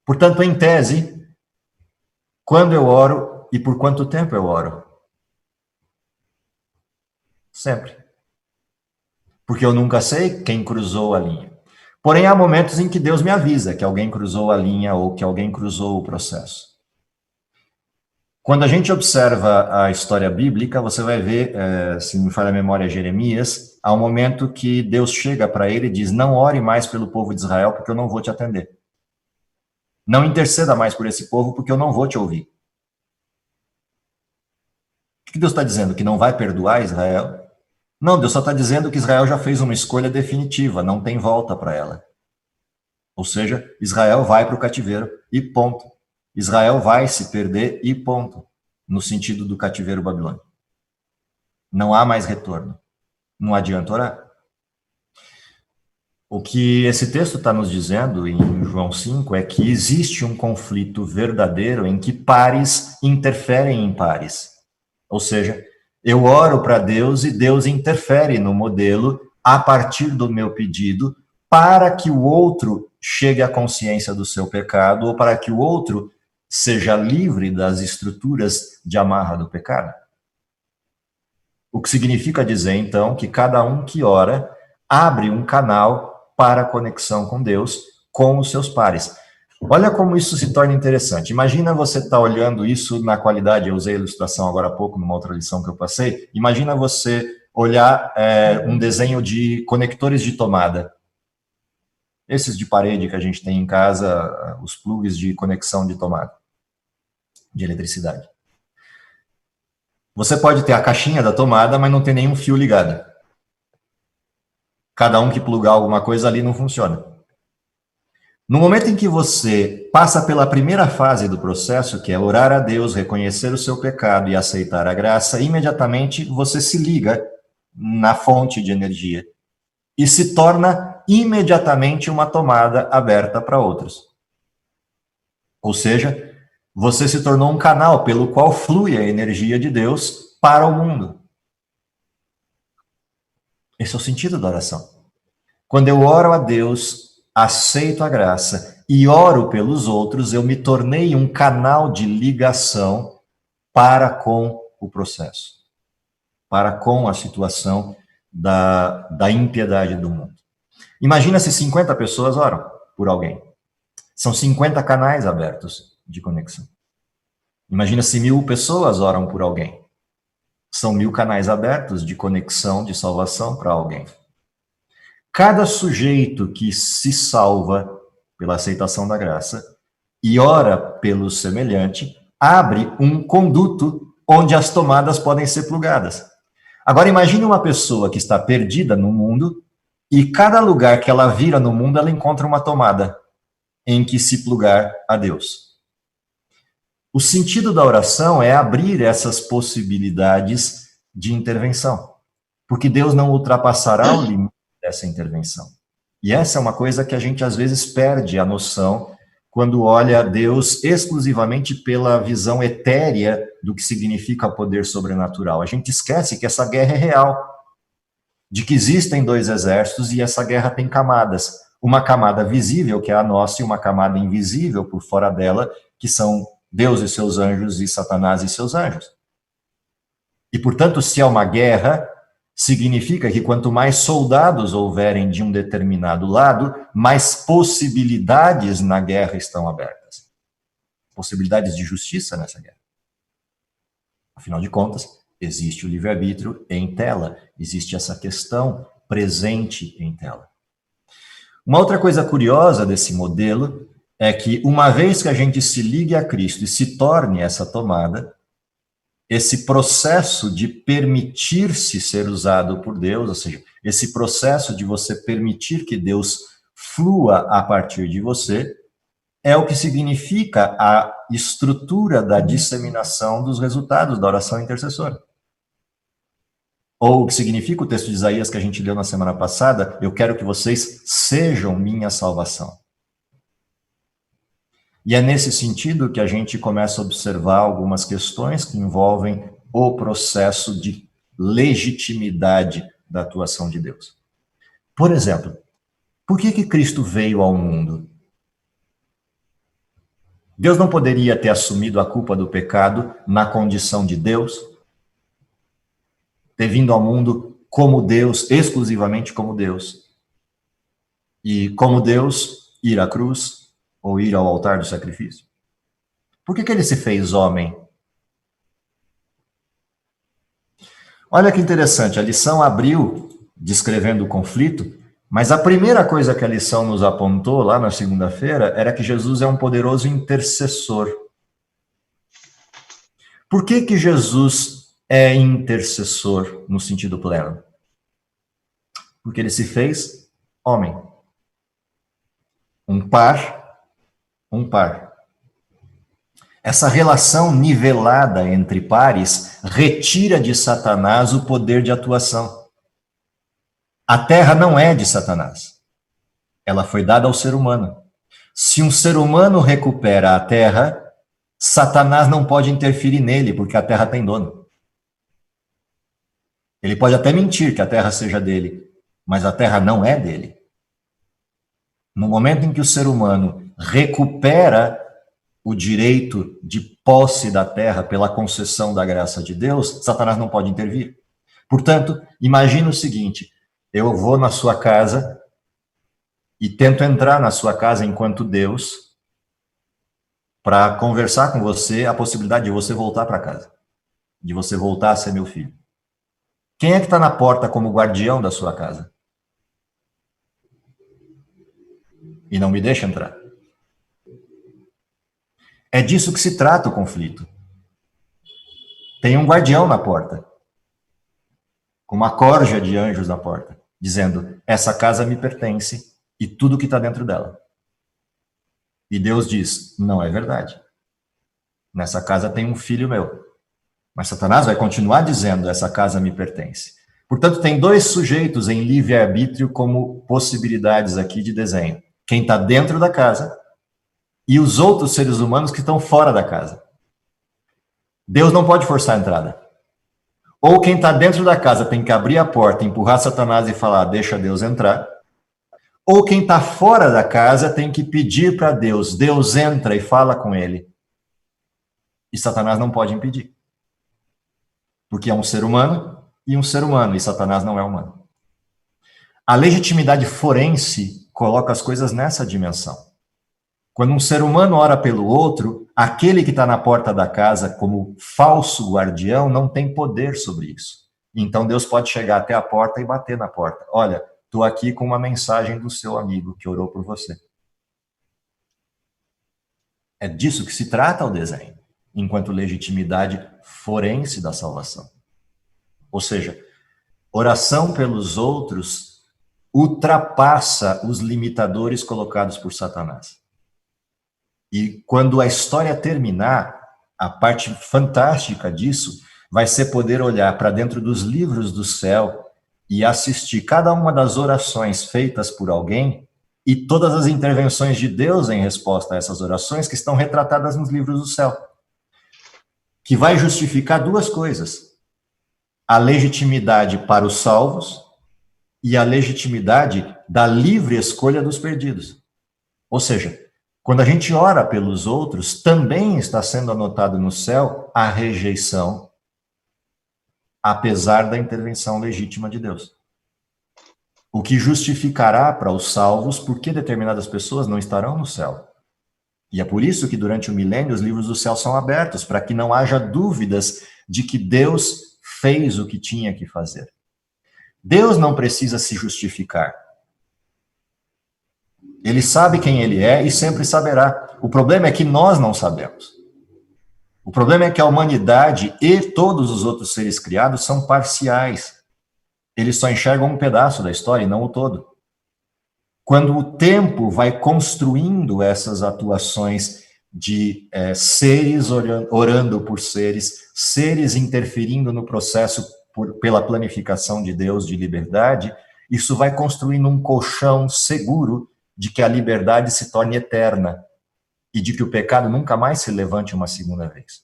Portanto, em tese, quando eu oro e por quanto tempo eu oro? Sempre. Porque eu nunca sei quem cruzou a linha. Porém, há momentos em que Deus me avisa que alguém cruzou a linha ou que alguém cruzou o processo. Quando a gente observa a história bíblica, você vai ver, se me falha a memória, Jeremias, há um momento que Deus chega para ele e diz: não ore mais pelo povo de Israel, porque eu não vou te atender. Não interceda mais por esse povo, porque eu não vou te ouvir. O que Deus está dizendo? Que não vai perdoar Israel? Não, Deus só está dizendo que Israel já fez uma escolha definitiva, não tem volta para ela. Ou seja, Israel vai para o cativeiro e ponto. Israel vai se perder e ponto, no sentido do cativeiro babilônico. Não há mais retorno. Não adianta orar. O que esse texto está nos dizendo em João 5 é que existe um conflito verdadeiro em que pares interferem em pares. Ou seja, eu oro para Deus e Deus interfere no modelo a partir do meu pedido para que o outro chegue à consciência do seu pecado ou para que o outro seja livre das estruturas de amarra do pecado. O que significa dizer, então, que cada um que ora abre um canal para a conexão com Deus, com os seus pares. Olha como isso se torna interessante. Imagina você estar olhando isso na qualidade, eu usei a ilustração agora há pouco, numa outra lição que eu passei, imagina você olhar um desenho de conectores de tomada. Esses de parede que a gente tem em casa, os plugs de conexão de tomada, de eletricidade. Você pode ter a caixinha da tomada, mas não tem nenhum fio ligado. Cada um que plugar alguma coisa ali não funciona. No momento em que você passa pela primeira fase do processo, que é orar a Deus, reconhecer o seu pecado e aceitar a graça, imediatamente você se liga na fonte de energia e se torna imediatamente uma tomada aberta para outros. Ou seja, você se tornou um canal pelo qual flui a energia de Deus para o mundo. Esse é o sentido da oração. Quando eu oro a Deus, aceito a graça e oro pelos outros, eu me tornei um canal de ligação para com o processo, para com a situação da impiedade do mundo. Imagina se 50 pessoas oram por alguém. São 50 canais abertos de conexão. Imagina se 1000 pessoas oram por alguém. São 1000 canais abertos de conexão, de salvação para alguém. Cada sujeito que se salva pela aceitação da graça e ora pelo semelhante, abre um conduto onde as tomadas podem ser plugadas. Agora imagine uma pessoa que está perdida no mundo e cada lugar que ela vira no mundo, ela encontra uma tomada em que se plugar a Deus. O sentido da oração é abrir essas possibilidades de intervenção, porque Deus não ultrapassará o limite dessa intervenção. E essa é uma coisa que a gente às vezes perde a noção quando olha a Deus exclusivamente pela visão etérea do que significa poder sobrenatural. A gente esquece que essa guerra é real, de que existem 2 exércitos e essa guerra tem camadas. Uma camada visível, que é a nossa, e uma camada invisível por fora dela, que são Deus e seus anjos e Satanás e seus anjos. E, portanto, se é uma guerra, significa que quanto mais soldados houverem de um determinado lado, mais possibilidades na guerra estão abertas. Possibilidades de justiça nessa guerra. Afinal de contas, existe o livre-arbítrio em tela, existe essa questão presente em tela. Uma outra coisa curiosa desse modelo é que, uma vez que a gente se ligue a Cristo e se torne essa tomada, esse processo de permitir-se ser usado por Deus, ou seja, esse processo de você permitir que Deus flua a partir de você, é o que significa a estrutura da disseminação dos resultados da oração intercessora. Ou o que significa o texto de Isaías que a gente leu na semana passada, eu quero que vocês sejam minha salvação. E é nesse sentido que a gente começa a observar algumas questões que envolvem o processo de legitimidade da atuação de Deus. Por exemplo, por que Cristo veio ao mundo? Deus não poderia ter assumido a culpa do pecado na condição de Deus? Ter vindo ao mundo como Deus, exclusivamente como Deus. E como Deus, ir à cruz, ou ir ao altar do sacrifício? Por que ele se fez homem? Olha que interessante, a lição abriu descrevendo o conflito, mas a primeira coisa que a lição nos apontou lá na segunda-feira era que Jesus é um poderoso intercessor. Por que Jesus é intercessor no sentido pleno? Porque ele se fez homem. Um par. Essa relação nivelada entre pares retira de Satanás o poder de atuação. A terra não é de Satanás. Ela foi dada ao ser humano. Se um ser humano recupera a terra, Satanás não pode interferir nele, porque a terra tem dono. Ele pode até mentir que a terra seja dele, mas a terra não é dele. No momento em que o ser humano recupera o direito de posse da terra pela concessão da graça de Deus, Satanás não pode intervir. Portanto, imagine o seguinte: eu vou na sua casa e tento entrar na sua casa enquanto Deus para conversar com você a possibilidade de você voltar para casa, de você voltar a ser meu filho. Quem é que está na porta como guardião da sua casa? E não me deixa entrar. É disso que se trata o conflito. Tem um guardião na porta, com uma corja de anjos na porta, dizendo: essa casa me pertence e tudo que está dentro dela. E Deus diz: não é verdade. Nessa casa tem um filho meu. Mas Satanás vai continuar dizendo: essa casa me pertence. Portanto, tem dois sujeitos em livre-arbítrio como possibilidades aqui de desenho. Quem está dentro da casa e os outros seres humanos que estão fora da casa. Deus não pode forçar a entrada. Ou quem está dentro da casa tem que abrir a porta, empurrar Satanás e falar: deixa Deus entrar. Ou quem está fora da casa tem que pedir para Deus: Deus entra e fala com ele. E Satanás não pode impedir. Porque é um ser humano e um ser humano, e Satanás não é humano. A legitimidade forense coloca as coisas nessa dimensão. Quando um ser humano ora pelo outro, aquele que está na porta da casa como falso guardião não tem poder sobre isso. Então Deus pode chegar até a porta e bater na porta. Olha, estou aqui com uma mensagem do seu amigo que orou por você. É disso que se trata o desenho, enquanto legitimidade forense da salvação. Ou seja, oração pelos outros ultrapassa os limitadores colocados por Satanás. E quando a história terminar, a parte fantástica disso vai ser poder olhar para dentro dos livros do céu e assistir cada uma das orações feitas por alguém e todas as intervenções de Deus em resposta a essas orações que estão retratadas nos livros do céu. Que vai justificar duas coisas: a legitimidade para os salvos e a legitimidade da livre escolha dos perdidos. Ou seja, quando a gente ora pelos outros, também está sendo anotado no céu a rejeição, apesar da intervenção legítima de Deus. O que justificará para os salvos por que determinadas pessoas não estarão no céu. E é por isso que durante o milênio os livros do céu são abertos, para que não haja dúvidas de que Deus fez o que tinha que fazer. Deus não precisa se justificar. Ele sabe quem ele é e sempre saberá. O problema é que nós não sabemos. O problema é que a humanidade e todos os outros seres criados são parciais. Eles só enxergam um pedaço da história e não o todo. Quando o tempo vai construindo essas atuações de seres orando por seres, seres interferindo no processo pela planificação de Deus de liberdade, isso vai construindo um colchão seguro de que a liberdade se torne eterna e de que o pecado nunca mais se levante uma segunda vez.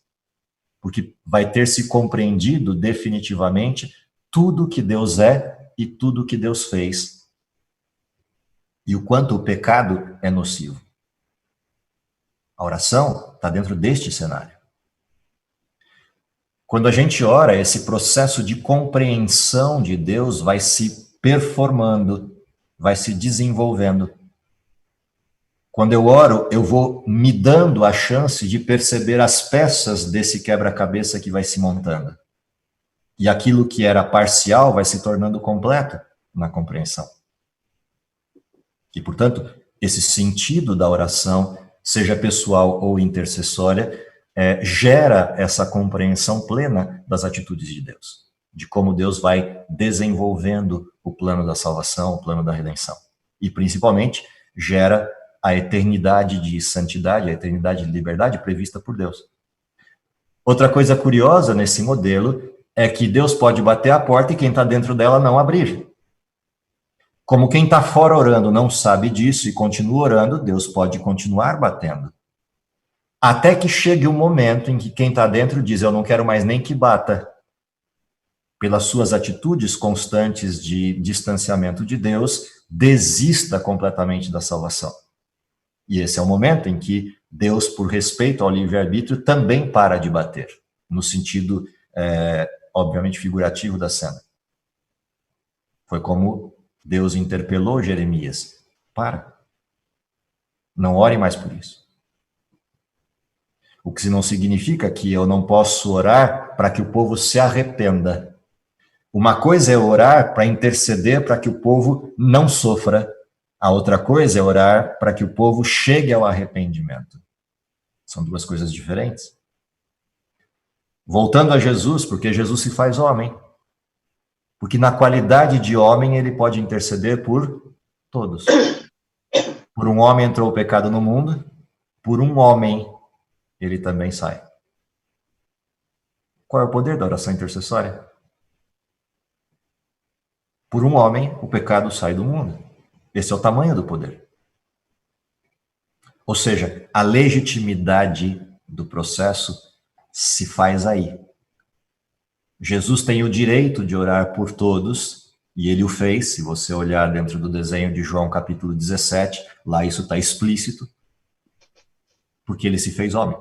Porque vai ter se compreendido definitivamente tudo que Deus é e tudo que Deus fez. E o quanto o pecado é nocivo. A oração está dentro deste cenário. Quando a gente ora, esse processo de compreensão de Deus vai se performando, vai se desenvolvendo. Quando eu oro, eu vou me dando a chance de perceber as peças desse quebra-cabeça que vai se montando. E aquilo que era parcial vai se tornando completo na compreensão. E, portanto, esse sentido da oração, seja pessoal ou intercessória, gera essa compreensão plena das atitudes de Deus. de como Deus vai desenvolvendo o plano da salvação, o plano da redenção. E, principalmente, gera a eternidade de santidade, a eternidade de liberdade prevista por Deus. Outra coisa curiosa nesse modelo é que Deus pode bater a porta e quem está dentro dela não abrir. Como quem está fora orando não sabe disso e continua orando, Deus pode continuar batendo. Até que chegue o momento em que quem está dentro diz, eu não quero mais nem que bata. Pelas suas atitudes constantes de distanciamento de Deus, desista completamente da salvação. E esse é o momento em que Deus, por respeito ao livre-arbítrio, também para de bater, no sentido, obviamente, figurativo da cena. Foi como Deus interpelou Jeremias. Para. Não ore mais por isso. O que não significa que eu não posso orar para que o povo se arrependa. Uma coisa é orar para interceder para que o povo não sofra. A outra coisa é orar para que o povo chegue ao arrependimento. São duas coisas diferentes. Voltando a Jesus, porque Jesus se faz homem. Porque na qualidade de homem ele pode interceder por todos. Por um homem entrou o pecado no mundo, por um homem ele também sai. Qual é o poder da oração intercessória? Por um homem, o pecado sai do mundo. Esse é o tamanho do poder. Ou seja, a legitimidade do processo se faz aí. Jesus tem o direito de orar por todos, e ele o fez. Se você olhar dentro do desenho de João capítulo 17, lá isso está explícito, porque ele se fez homem.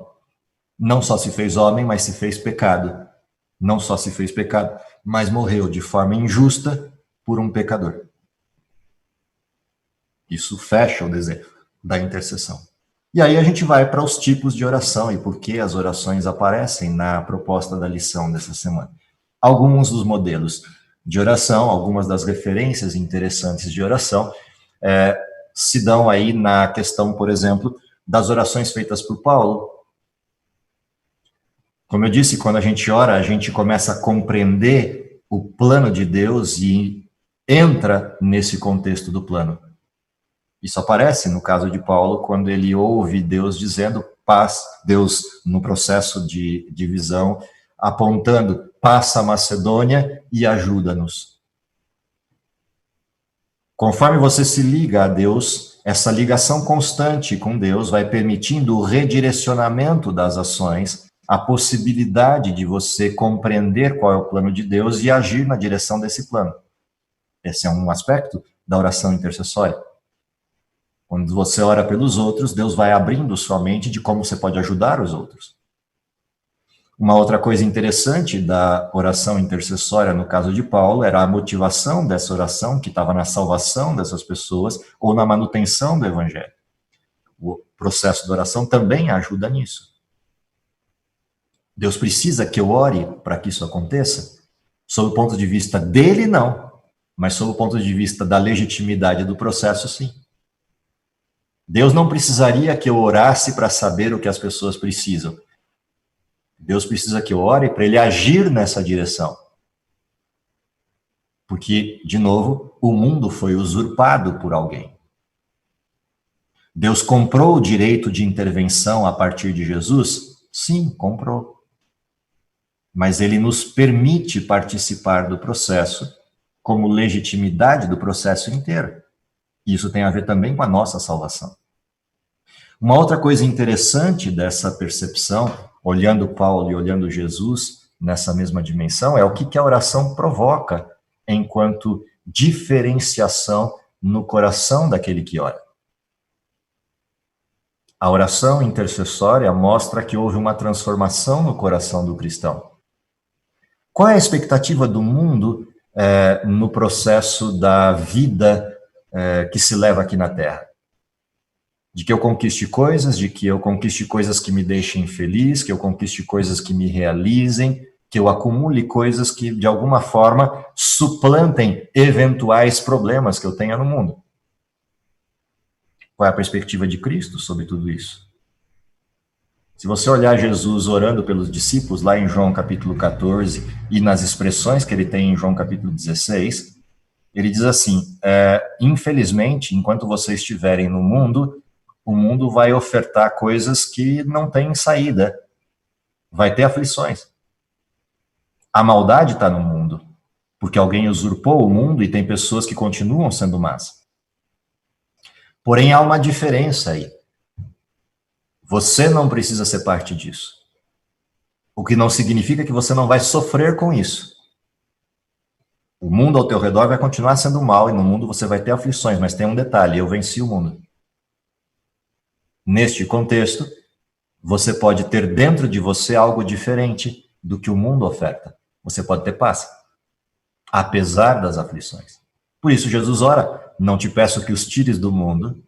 Não só se fez homem, mas se fez pecado. Não só se fez pecado, mas morreu de forma injusta por um pecador. Isso fecha o desenho da intercessão. E aí a gente vai para os tipos de oração e por que as orações aparecem na proposta da lição dessa semana. Alguns dos modelos de oração, algumas das referências interessantes de oração, se dão aí na questão, por exemplo, das orações feitas por Paulo. Como eu disse, quando a gente ora, a gente começa a compreender o plano de Deus e entra nesse contexto do plano. Isso aparece no caso de Paulo, quando ele ouve Deus dizendo paz, Deus no processo de divisão, apontando, passa a Macedônia e ajuda-nos. Conforme você se liga a Deus, essa ligação constante com Deus vai permitindo o redirecionamento das ações, a possibilidade de você compreender qual é o plano de Deus e agir na direção desse plano. Esse é um aspecto da oração intercessória. Quando você ora pelos outros, Deus vai abrindo sua mente de como você pode ajudar os outros. Uma outra coisa interessante da oração intercessória, no caso de Paulo, era a motivação dessa oração, que estava na salvação dessas pessoas, ou na manutenção do evangelho. O processo de oração também ajuda nisso. Deus precisa que eu ore para que isso aconteça? Sob o ponto de vista dele, não. Mas sob o ponto de vista da legitimidade do processo, sim. Deus não precisaria que eu orasse para saber o que as pessoas precisam. Deus precisa que eu ore para ele agir nessa direção. Porque, de novo, o mundo foi usurpado por alguém. Deus comprou o direito de intervenção a partir de Jesus? Sim, comprou. Mas ele nos permite participar do processo como legitimidade do processo inteiro. Isso tem a ver também com a nossa salvação. Uma outra coisa interessante dessa percepção, olhando Paulo e olhando Jesus nessa mesma dimensão, é o que a oração provoca enquanto diferenciação no coração daquele que ora. A oração intercessória mostra que houve uma transformação no coração do cristão. Qual é a expectativa do mundo no processo da vida que se leva aqui na Terra? De que eu conquiste coisas, de que eu conquiste coisas que me deixem feliz, que eu conquiste coisas que me realizem, que eu acumule coisas que, de alguma forma, suplantem eventuais problemas que eu tenha no mundo. Qual é a perspectiva de Cristo sobre tudo isso? Se você olhar Jesus orando pelos discípulos, lá em João capítulo 14, e nas expressões que ele tem em João capítulo 16, ele diz assim, infelizmente, enquanto vocês estiverem no mundo, o mundo vai ofertar coisas que não têm saída, vai ter aflições. A maldade está no mundo, porque alguém usurpou o mundo e tem pessoas que continuam sendo más. Porém, há uma diferença aí. Você não precisa ser parte disso. O que não significa que você não vai sofrer com isso. O mundo ao teu redor vai continuar sendo mal e no mundo você vai ter aflições, mas tem um detalhe, eu venci o mundo. Neste contexto, você pode ter dentro de você algo diferente do que o mundo oferta. Você pode ter paz, apesar das aflições. Por isso Jesus ora, não te peço que os tires do mundo,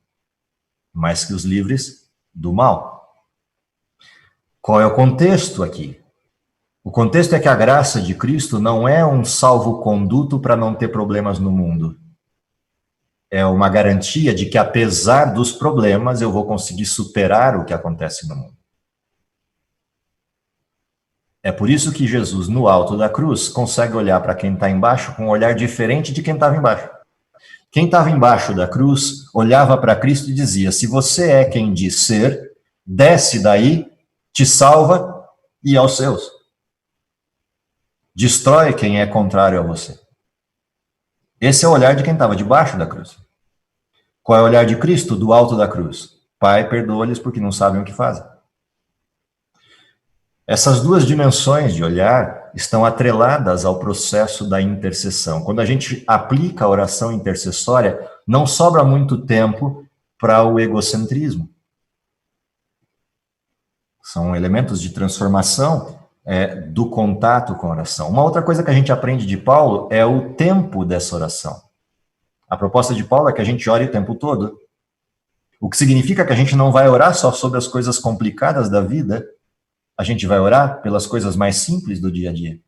mas que os livres do mal. Qual é o contexto aqui? O contexto é que a graça de Cristo não é um salvo-conduto para não ter problemas no mundo. É uma garantia de que, apesar dos problemas, eu vou conseguir superar o que acontece no mundo. É por isso que Jesus, no alto da cruz, consegue olhar para quem está embaixo com um olhar diferente de quem estava embaixo. Quem estava embaixo da cruz olhava para Cristo e dizia, se você é quem diz ser, desce daí, te salva e aos seus. Destrói quem é contrário a você. Esse é o olhar de quem estava debaixo da cruz. Qual é o olhar de Cristo do alto da cruz? Pai, perdoa-lhes porque não sabem o que fazem. Essas duas dimensões de olhar estão atreladas ao processo da intercessão. Quando a gente aplica a oração intercessória, não sobra muito tempo para o egocentrismo. São elementos de transformação do contato com a oração. Uma outra coisa que a gente aprende de Paulo é o tempo dessa oração. A proposta de Paulo é que a gente ore o tempo todo. O que significa que a gente não vai orar só sobre as coisas complicadas da vida, a gente vai orar pelas coisas mais simples do dia a dia.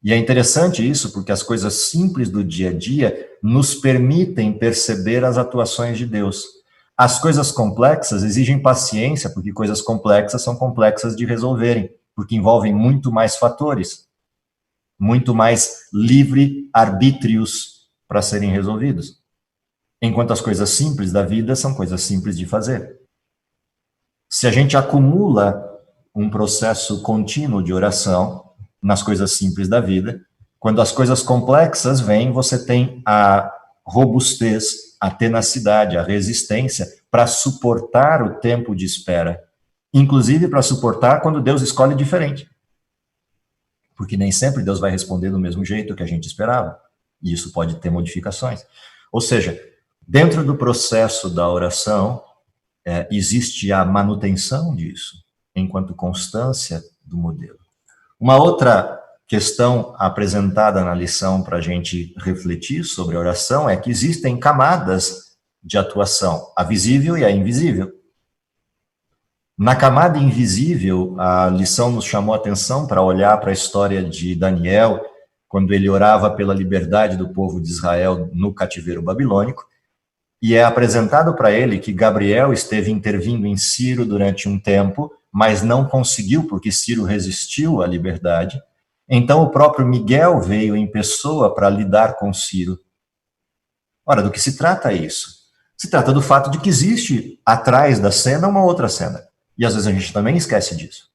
E é interessante isso, porque as coisas simples do dia a dia nos permitem perceber as atuações de Deus. As coisas complexas exigem paciência, porque coisas complexas são complexas de resolverem, porque envolvem muito mais fatores, muito mais livre-arbítrios para serem resolvidos. Enquanto as coisas simples da vida são coisas simples de fazer. Se a gente acumula um processo contínuo de oração nas coisas simples da vida, quando as coisas complexas vêm, você tem a robustez, a tenacidade, a resistência para suportar o tempo de espera, inclusive para suportar quando Deus escolhe diferente. Porque nem sempre Deus vai responder do mesmo jeito que a gente esperava, e isso pode ter modificações. Ou seja, dentro do processo da oração, existe a manutenção disso, enquanto constância do modelo. Uma outra questão apresentada na lição para a gente refletir sobre a oração é que existem camadas de atuação, a visível e a invisível. Na camada invisível, a lição nos chamou a atenção para olhar para a história de Daniel, quando ele orava pela liberdade do povo de Israel no cativeiro babilônico, e é apresentado para ele que Gabriel esteve intervindo em Ciro durante um tempo, mas não conseguiu porque Ciro resistiu à liberdade. Então o próprio Miguel veio em pessoa para lidar com Ciro. Ora, do que se trata isso? Se trata do fato de que existe atrás da cena uma outra cena. E às vezes a gente também esquece disso.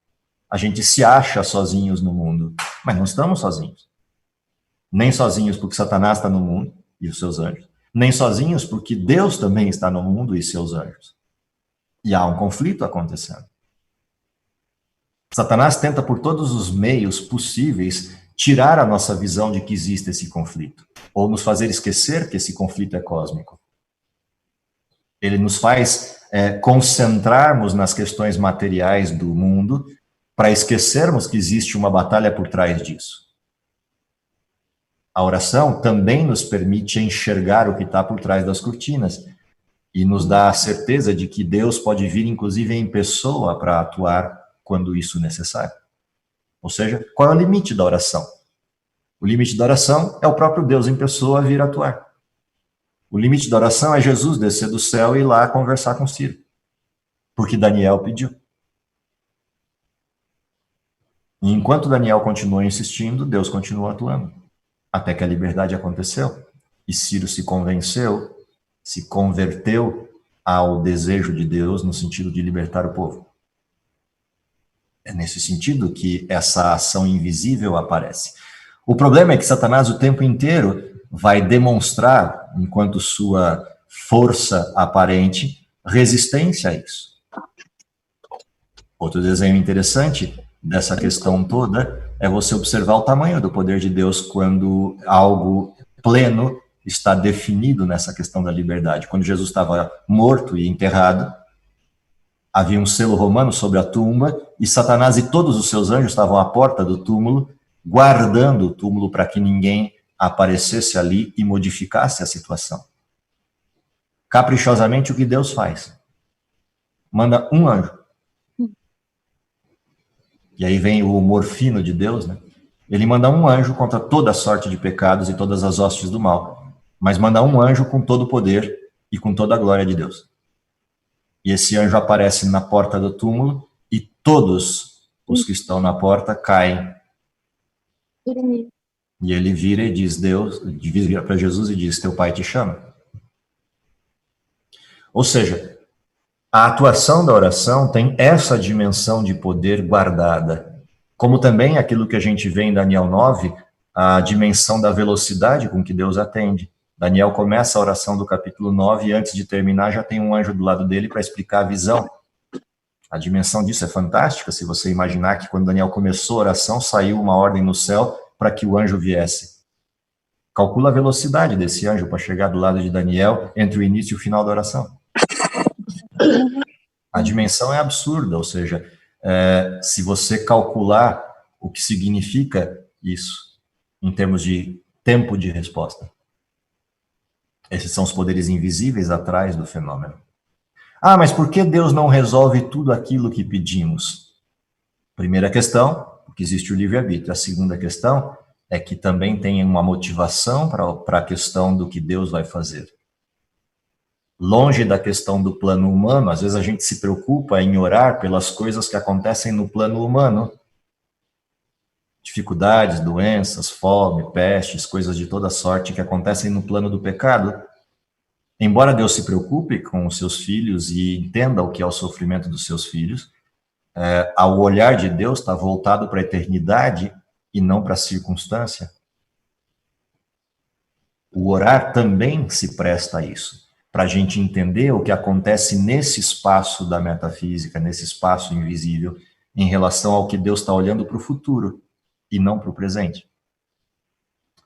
A gente se acha sozinhos no mundo, mas não estamos sozinhos. Nem sozinhos porque Satanás está no mundo e os seus anjos, nem sozinhos porque Deus também está no mundo e seus anjos. E há um conflito acontecendo. Satanás tenta por todos os meios possíveis tirar a nossa visão de que existe esse conflito, ou nos fazer esquecer que esse conflito é cósmico. Ele nos faz concentrarmos nas questões materiais do mundo para esquecermos que existe uma batalha por trás disso. A oração também nos permite enxergar o que está por trás das cortinas e nos dá a certeza de que Deus pode vir, inclusive, em pessoa para atuar quando isso é necessário. Ou seja, qual é o limite da oração? O limite da oração é o próprio Deus em pessoa vir atuar. O limite da oração é Jesus descer do céu e ir lá conversar com Ciro. Porque Daniel pediu. E enquanto Daniel continuou insistindo, Deus continuou atuando. Até que a liberdade aconteceu. E Ciro se convenceu, se converteu ao desejo de Deus no sentido de libertar o povo. É nesse sentido que essa ação invisível aparece. O problema é que Satanás o tempo inteiro vai demonstrar, enquanto sua força aparente, resistência a isso. Outro desenho interessante dessa questão toda é você observar o tamanho do poder de Deus quando algo pleno está definido nessa questão da liberdade. Quando Jesus estava morto e enterrado, havia um selo romano sobre a tumba e Satanás e todos os seus anjos estavam à porta do túmulo, guardando o túmulo para que ninguém aparecesse ali e modificasse a situação. Caprichosamente, o que Deus faz? Manda um anjo. E aí vem o humor fino de Deus, né? Ele manda um anjo contra toda a sorte de pecados e todas as hostes do mal, mas manda um anjo com todo o poder e com toda a glória de Deus. E esse anjo aparece na porta do túmulo e todos os que estão na porta caem. E ele vira e diz, vira para Jesus e diz, teu pai te chama. Ou seja, a atuação da oração tem essa dimensão de poder guardada, como também aquilo que a gente vê em Daniel 9, a dimensão da velocidade com que Deus atende. Daniel começa a oração do capítulo 9 e antes de terminar já tem um anjo do lado dele para explicar a visão. A dimensão disso é fantástica, se você imaginar que quando Daniel começou a oração, saiu uma ordem no céu para que o anjo viesse. Calcula a velocidade desse anjo para chegar do lado de Daniel entre o início e o final da oração. A dimensão é absurda, ou seja, se você calcular o que significa isso em termos de tempo de resposta. Esses são os poderes invisíveis atrás do fenômeno. Ah, mas por que Deus não resolve tudo aquilo que pedimos? Primeira questão, porque existe o livre-arbítrio. A segunda questão é que também tem uma motivação para a questão do que Deus vai fazer. Longe da questão do plano humano, às vezes a gente se preocupa em orar pelas coisas que acontecem no plano humano. Dificuldades, doenças, fome, pestes, coisas de toda sorte que acontecem no plano do pecado. Embora Deus se preocupe com os seus filhos e entenda o que é o sofrimento dos seus filhos, o olhar de Deus está voltado para a eternidade e não para a circunstância. O orar também se presta a isso, para a gente entender o que acontece nesse espaço da metafísica, nesse espaço invisível, em relação ao que Deus está olhando para o futuro e não para o presente.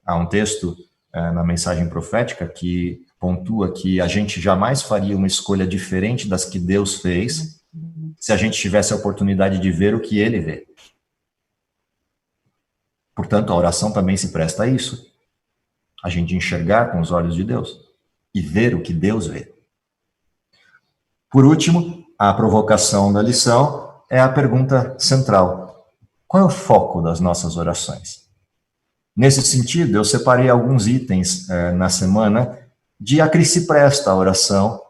Há um texto na mensagem profética que pontua que a gente jamais faria uma escolha diferente das que Deus fez se a gente tivesse a oportunidade de ver o que Ele vê. Portanto, a oração também se presta a isso. A gente enxergar com os olhos de Deus e ver o que Deus vê. Por último, a provocação da lição é a pergunta central. Qual é o foco das nossas orações? Nesse sentido, eu separei alguns itens na semana de a que se presta a oração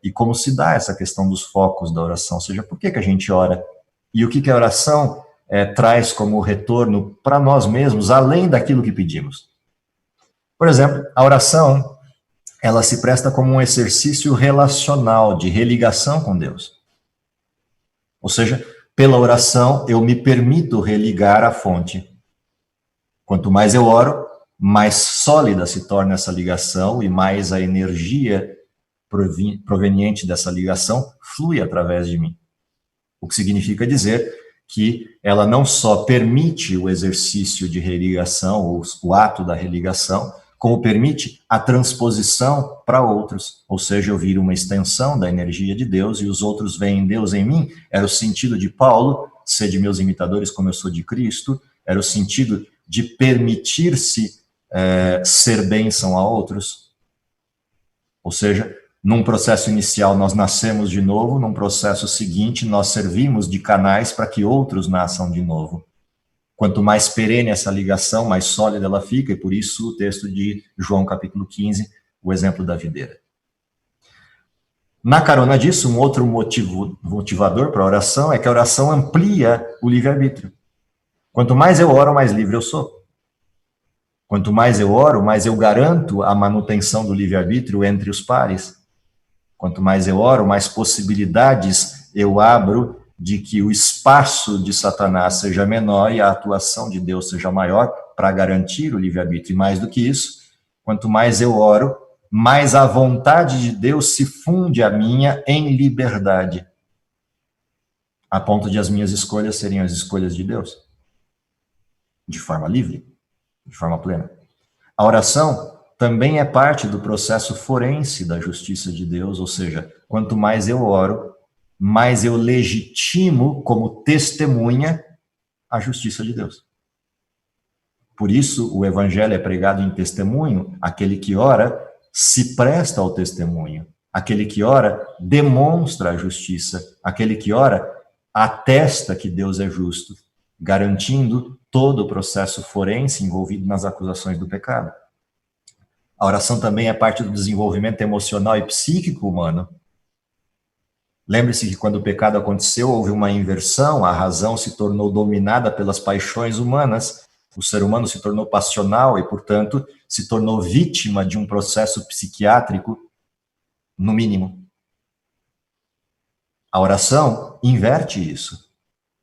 e como se dá essa questão dos focos da oração, ou seja, por que a gente ora e o que a oração traz como retorno para nós mesmos, além daquilo que pedimos. Por exemplo, a oração, ela se presta como um exercício relacional, de religação com Deus. Ou seja, pela oração, eu me permito religar à fonte. Quanto mais eu oro, mais sólida se torna essa ligação e mais a energia proveniente dessa ligação flui através de mim. O que significa dizer que ela não só permite o exercício de religação, ou o ato da religação, como permite a transposição para outros, ou seja, eu viro uma extensão da energia de Deus e os outros veem Deus em mim. Era o sentido de Paulo, sede meus imitadores como eu sou de Cristo, era o sentido de permitir-se ser bênção a outros. Ou seja, num processo inicial nós nascemos de novo, num processo seguinte nós servimos de canais para que outros nasçam de novo. Quanto mais perene essa ligação, mais sólida ela fica, e por isso o texto de João capítulo 15, o exemplo da videira. Na carona disso, um outro motivador para a oração é que a oração amplia o livre-arbítrio. Quanto mais eu oro, mais livre eu sou. Quanto mais eu oro, mais eu garanto a manutenção do livre-arbítrio entre os pares. Quanto mais eu oro, mais possibilidades eu abro de que o espaço de Satanás seja menor e a atuação de Deus seja maior para garantir o livre-arbítrio. E mais do que isso, quanto mais eu oro, mais a vontade de Deus se funde à minha em liberdade, a ponto de as minhas escolhas serem as escolhas de Deus, de forma livre, de forma plena. A oração também é parte do processo forense da justiça de Deus, ou seja, quanto mais eu oro, mais eu legitimo como testemunha a justiça de Deus. Por isso, o evangelho é pregado em testemunho. Aquele que ora se presta ao testemunho. Aquele que ora demonstra a justiça. Aquele que ora atesta que Deus é justo, garantindo todo o processo forense envolvido nas acusações do pecado. A oração também é parte do desenvolvimento emocional e psíquico humano. Lembre-se que quando o pecado aconteceu, houve uma inversão, a razão se tornou dominada pelas paixões humanas, o ser humano se tornou passional e, portanto, se tornou vítima de um processo psiquiátrico, no mínimo. A oração inverte isso.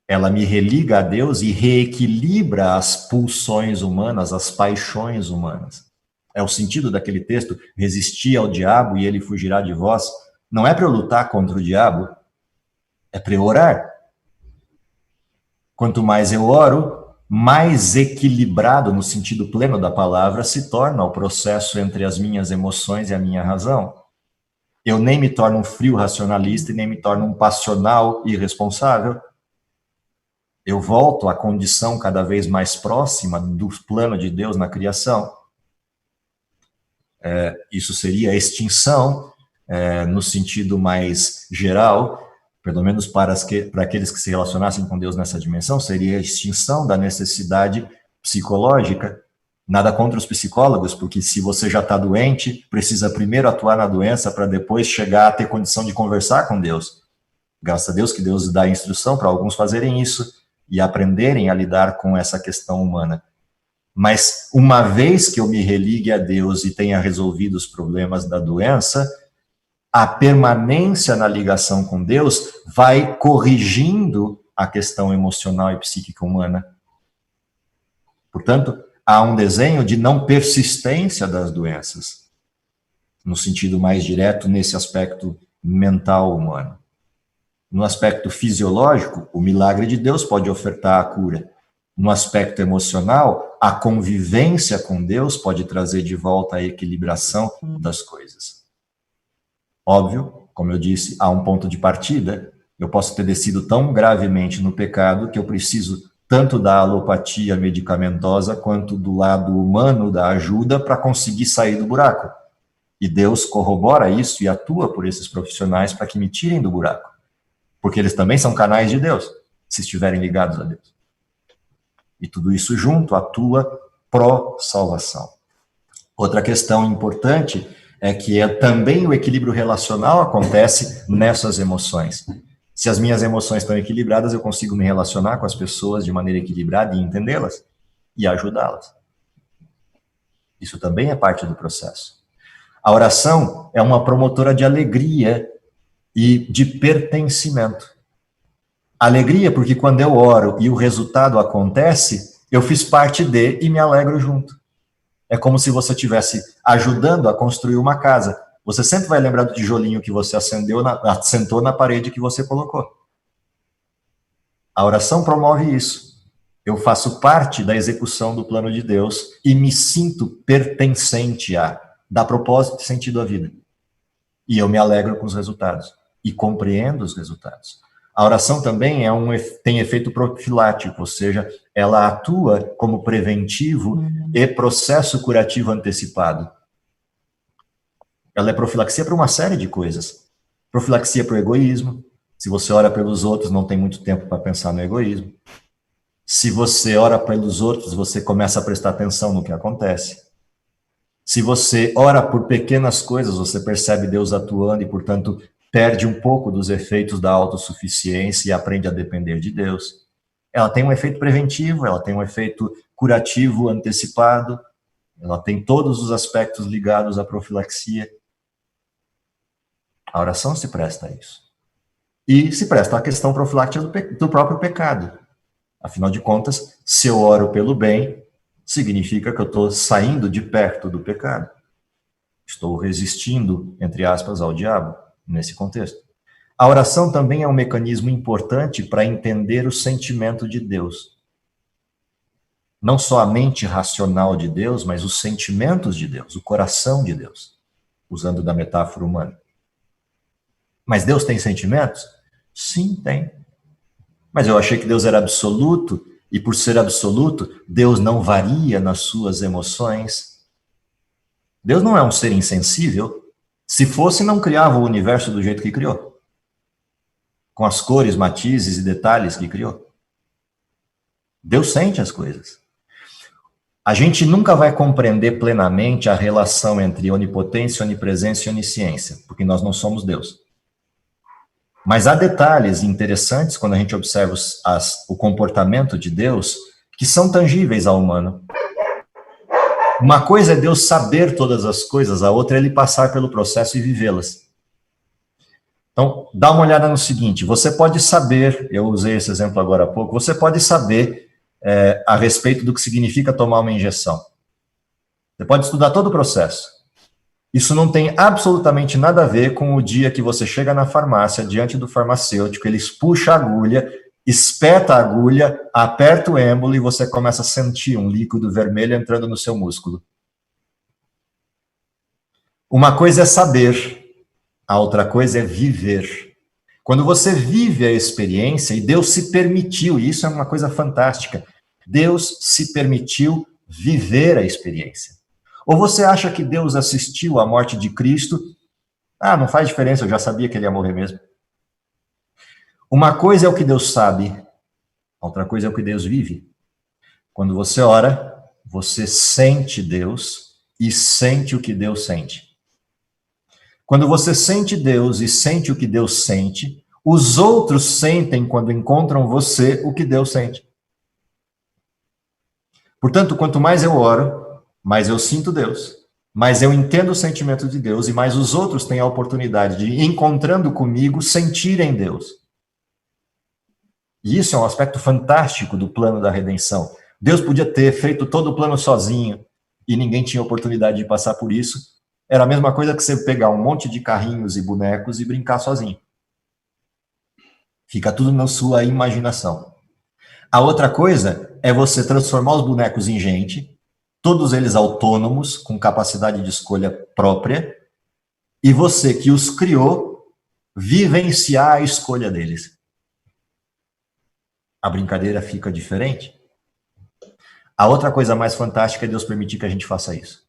Ela me religa a Deus e reequilibra as pulsões humanas, as paixões humanas. É o sentido daquele texto, resistir ao diabo e ele fugirá de vós. Não é para eu lutar contra o diabo, é para eu orar. Quanto mais eu oro, mais equilibrado no sentido pleno da palavra se torna o processo entre as minhas emoções e a minha razão. Eu nem me torno um frio racionalista e nem me torno um passional irresponsável. Eu volto à condição cada vez mais próxima do plano de Deus na criação. Isso seria a extinção, no sentido mais geral, pelo menos para aqueles que se relacionassem com Deus nessa dimensão, seria a extinção da necessidade psicológica. Nada contra os psicólogos, porque se você já está doente, precisa primeiro atuar na doença para depois chegar a ter condição de conversar com Deus. Graças a Deus que Deus dá instrução para alguns fazerem isso e aprenderem a lidar com essa questão humana. Mas uma vez que eu me religue a Deus e tenha resolvido os problemas da doença, a permanência na ligação com Deus vai corrigindo a questão emocional e psíquica humana. Portanto, há um desenho de não persistência das doenças, no sentido mais direto, nesse aspecto mental humano. No aspecto fisiológico, o milagre de Deus pode ofertar a cura. No aspecto emocional, a convivência com Deus pode trazer de volta a equilibração das coisas. Óbvio, como eu disse, há um ponto de partida. Eu posso ter descido tão gravemente no pecado que eu preciso tanto da alopatia medicamentosa quanto do lado humano da ajuda para conseguir sair do buraco. E Deus corrobora isso e atua por esses profissionais para que me tirem do buraco. Porque eles também são canais de Deus, se estiverem ligados a Deus. E tudo isso junto atua pró-salvação. Outra questão importante é que também o equilíbrio relacional acontece nessas emoções. Se as minhas emoções estão equilibradas, eu consigo me relacionar com as pessoas de maneira equilibrada e entendê-las e ajudá-las. Isso também é parte do processo. A oração é uma promotora de alegria e de pertencimento. Alegria porque quando eu oro e o resultado acontece, eu fiz parte de e me alegro junto. É como se você estivesse ajudando a construir uma casa. Você sempre vai lembrar do tijolinho que você assentou na parede que você colocou. A oração promove isso. Eu faço parte da execução do plano de Deus e me sinto pertencente a, dá propósito e sentido à vida. E eu me alegro com os resultados e compreendo os resultados. A oração também tem efeito profilático, ou seja, ela atua como preventivo e processo curativo antecipado. Ela é profilaxia para uma série de coisas. Profilaxia para o egoísmo. Se você ora pelos outros, não tem muito tempo para pensar no egoísmo. Se você ora pelos outros, você começa a prestar atenção no que acontece. Se você ora por pequenas coisas, você percebe Deus atuando e, portanto, perde um pouco dos efeitos da autossuficiência e aprende a depender de Deus. ela tem um efeito preventivo, ela tem um efeito curativo antecipado, ela tem todos os aspectos ligados à profilaxia. A oração se presta a isso. E se presta à questão profilática do próprio pecado. Afinal de contas, se eu oro pelo bem, significa que eu estou saindo de perto do pecado. Estou resistindo, entre aspas, ao diabo, nesse contexto. A oração também é um mecanismo importante para entender o sentimento de Deus. Não só a mente racional de Deus, mas os sentimentos de Deus, o coração de Deus, usando da metáfora humana. Mas Deus tem sentimentos? Sim, tem. Mas eu achei que Deus era absoluto, e por ser absoluto, Deus não varia nas suas emoções. Deus não é um ser insensível. Se fosse, não criava o universo do jeito que criou, com as cores, matizes e detalhes que criou. Deus sente as coisas. A gente nunca vai compreender plenamente a relação entre onipotência, onipresença e onisciência, porque nós não somos Deus. Mas há detalhes interessantes quando a gente observa o comportamento de Deus que são tangíveis ao humano. Uma coisa é Deus saber todas as coisas, a outra é ele passar pelo processo e vivê-las. Então, dá uma olhada no seguinte, você pode saber, eu usei esse exemplo agora há pouco, você pode saber a respeito do que significa tomar uma injeção. Você pode estudar todo o processo. Isso não tem absolutamente nada a ver com o dia que você chega na farmácia, diante do farmacêutico, ele puxa a agulha, espeta a agulha, aperta o êmbolo e você começa a sentir um líquido vermelho entrando no seu músculo. Uma coisa é saber, a outra coisa é viver. Quando você vive a experiência, e Deus se permitiu, e isso é uma coisa fantástica, Deus se permitiu viver a experiência. Ou você acha que Deus assistiu à morte de Cristo? Ah, não faz diferença, eu já sabia que ele ia morrer mesmo. Uma coisa é o que Deus sabe, outra coisa é o que Deus vive. Quando você ora, você sente Deus e sente o que Deus sente. Quando você sente Deus e sente o que Deus sente, os outros sentem quando encontram você o que Deus sente. Portanto, quanto mais eu oro, mais eu sinto Deus, mais eu entendo o sentimento de Deus e mais os outros têm a oportunidade de, encontrando comigo, sentirem Deus. E isso é um aspecto fantástico do plano da redenção. Deus podia ter feito todo o plano sozinho e ninguém tinha oportunidade de passar por isso. Era a mesma coisa que você pegar um monte de carrinhos e bonecos e brincar sozinho. Fica tudo na sua imaginação. A outra coisa é você transformar os bonecos em gente, todos eles autônomos, com capacidade de escolha própria, e você que os criou, vivenciar a escolha deles. A brincadeira fica diferente. A outra coisa mais fantástica é Deus permitir que a gente faça isso,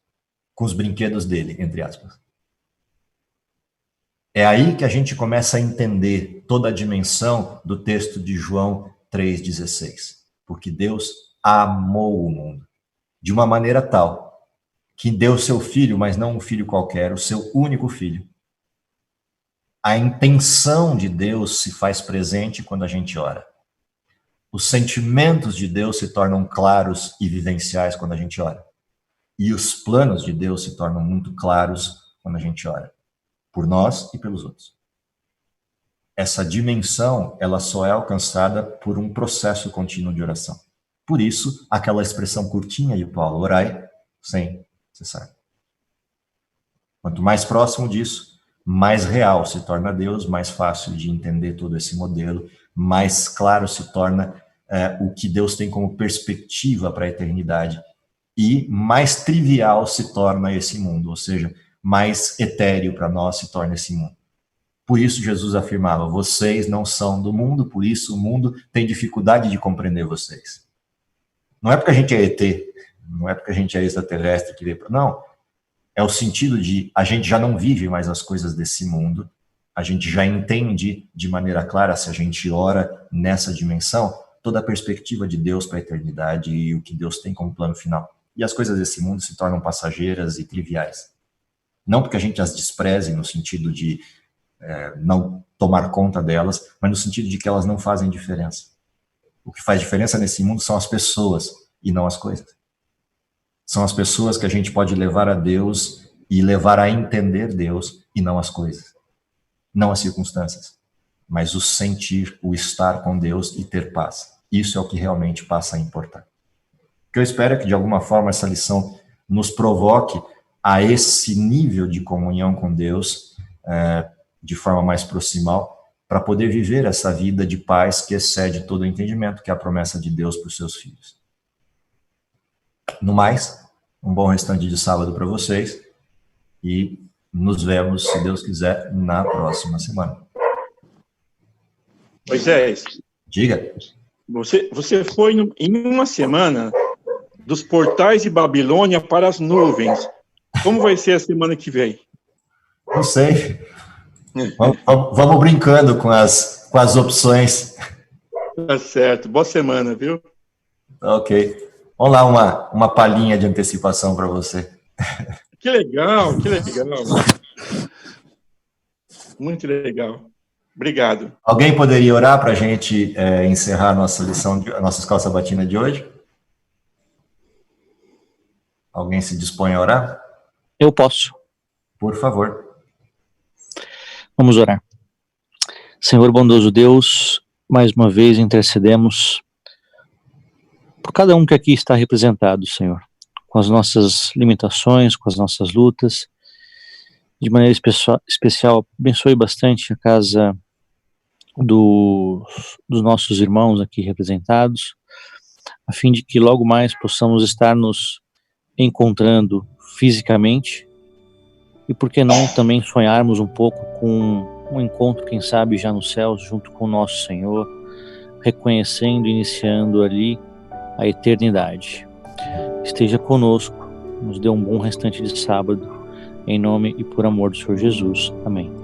com os brinquedos dele, entre aspas. É aí que a gente começa a entender toda a dimensão do texto de João 3,16. Porque Deus amou o mundo de uma maneira tal que deu seu filho, mas não um filho qualquer, o seu único filho. A intenção de Deus se faz presente quando a gente ora. Os sentimentos de Deus se tornam claros e vivenciais quando a gente ora. E os planos de Deus se tornam muito claros quando a gente ora. Por nós e pelos outros. Essa dimensão, ela só é alcançada por um processo contínuo de oração. Por isso, aquela expressão curtinha de Paulo, orai sem cessar. Quanto mais próximo disso, mais real se torna Deus, mais fácil de entender todo esse modelo, mais claro se torna o que Deus tem como perspectiva para a eternidade e mais trivial se torna esse mundo, ou seja, mais etéreo para nós se torna esse mundo. Por isso Jesus afirmava, vocês não são do mundo, por isso o mundo tem dificuldade de compreender vocês. Não é porque a gente é ET, não é porque a gente é extraterrestre que veio para... Não, é o sentido de a gente já não vive mais as coisas desse mundo, a gente já entende de maneira clara, se a gente ora nessa dimensão, toda a perspectiva de Deus para a eternidade e o que Deus tem como plano final. E as coisas desse mundo se tornam passageiras e triviais. Não porque a gente as despreze no sentido de não tomar conta delas, mas no sentido de que elas não fazem diferença. O que faz diferença nesse mundo são as pessoas e não as coisas. São as pessoas que a gente pode levar a Deus e levar a entender Deus e não as coisas. Não as circunstâncias, mas o sentir, o estar com Deus e ter paz. Isso é o que realmente passa a importar. O que eu espero é que, de alguma forma, essa lição nos provoque a esse nível de comunhão com Deus, de forma mais proximal, para poder viver essa vida de paz que excede todo o entendimento, que é a promessa de Deus para os seus filhos. No mais, um bom restante de sábado para vocês e nos vemos, se Deus quiser, na próxima semana. Moisés, Diga. Você foi em uma semana dos portais de Babilônia para as nuvens. Como vai ser a semana que vem? Não sei. Vamos brincando com as opções. Tá certo. Boa semana, viu? Ok. Vamos lá, uma palhinha de antecipação para você. Que legal, que legal. Muito legal. Obrigado. Alguém poderia orar para a gente encerrar a nossa lição, a nossa escola sabatina de hoje? Alguém se dispõe a orar? Eu posso. Por favor. Vamos orar. Senhor bondoso Deus, mais uma vez intercedemos por cada um que aqui está representado, Senhor, com as nossas limitações, com as nossas lutas. De maneira especial, abençoe bastante a casa dos nossos irmãos aqui representados, a fim de que logo mais possamos estar nos encontrando fisicamente e, por que não, também sonharmos um pouco com um encontro, quem sabe, já nos céus, junto com o nosso Senhor, reconhecendo e iniciando ali a eternidade. Esteja conosco, nos dê um bom restante de sábado, em nome e por amor do Senhor Jesus. Amém.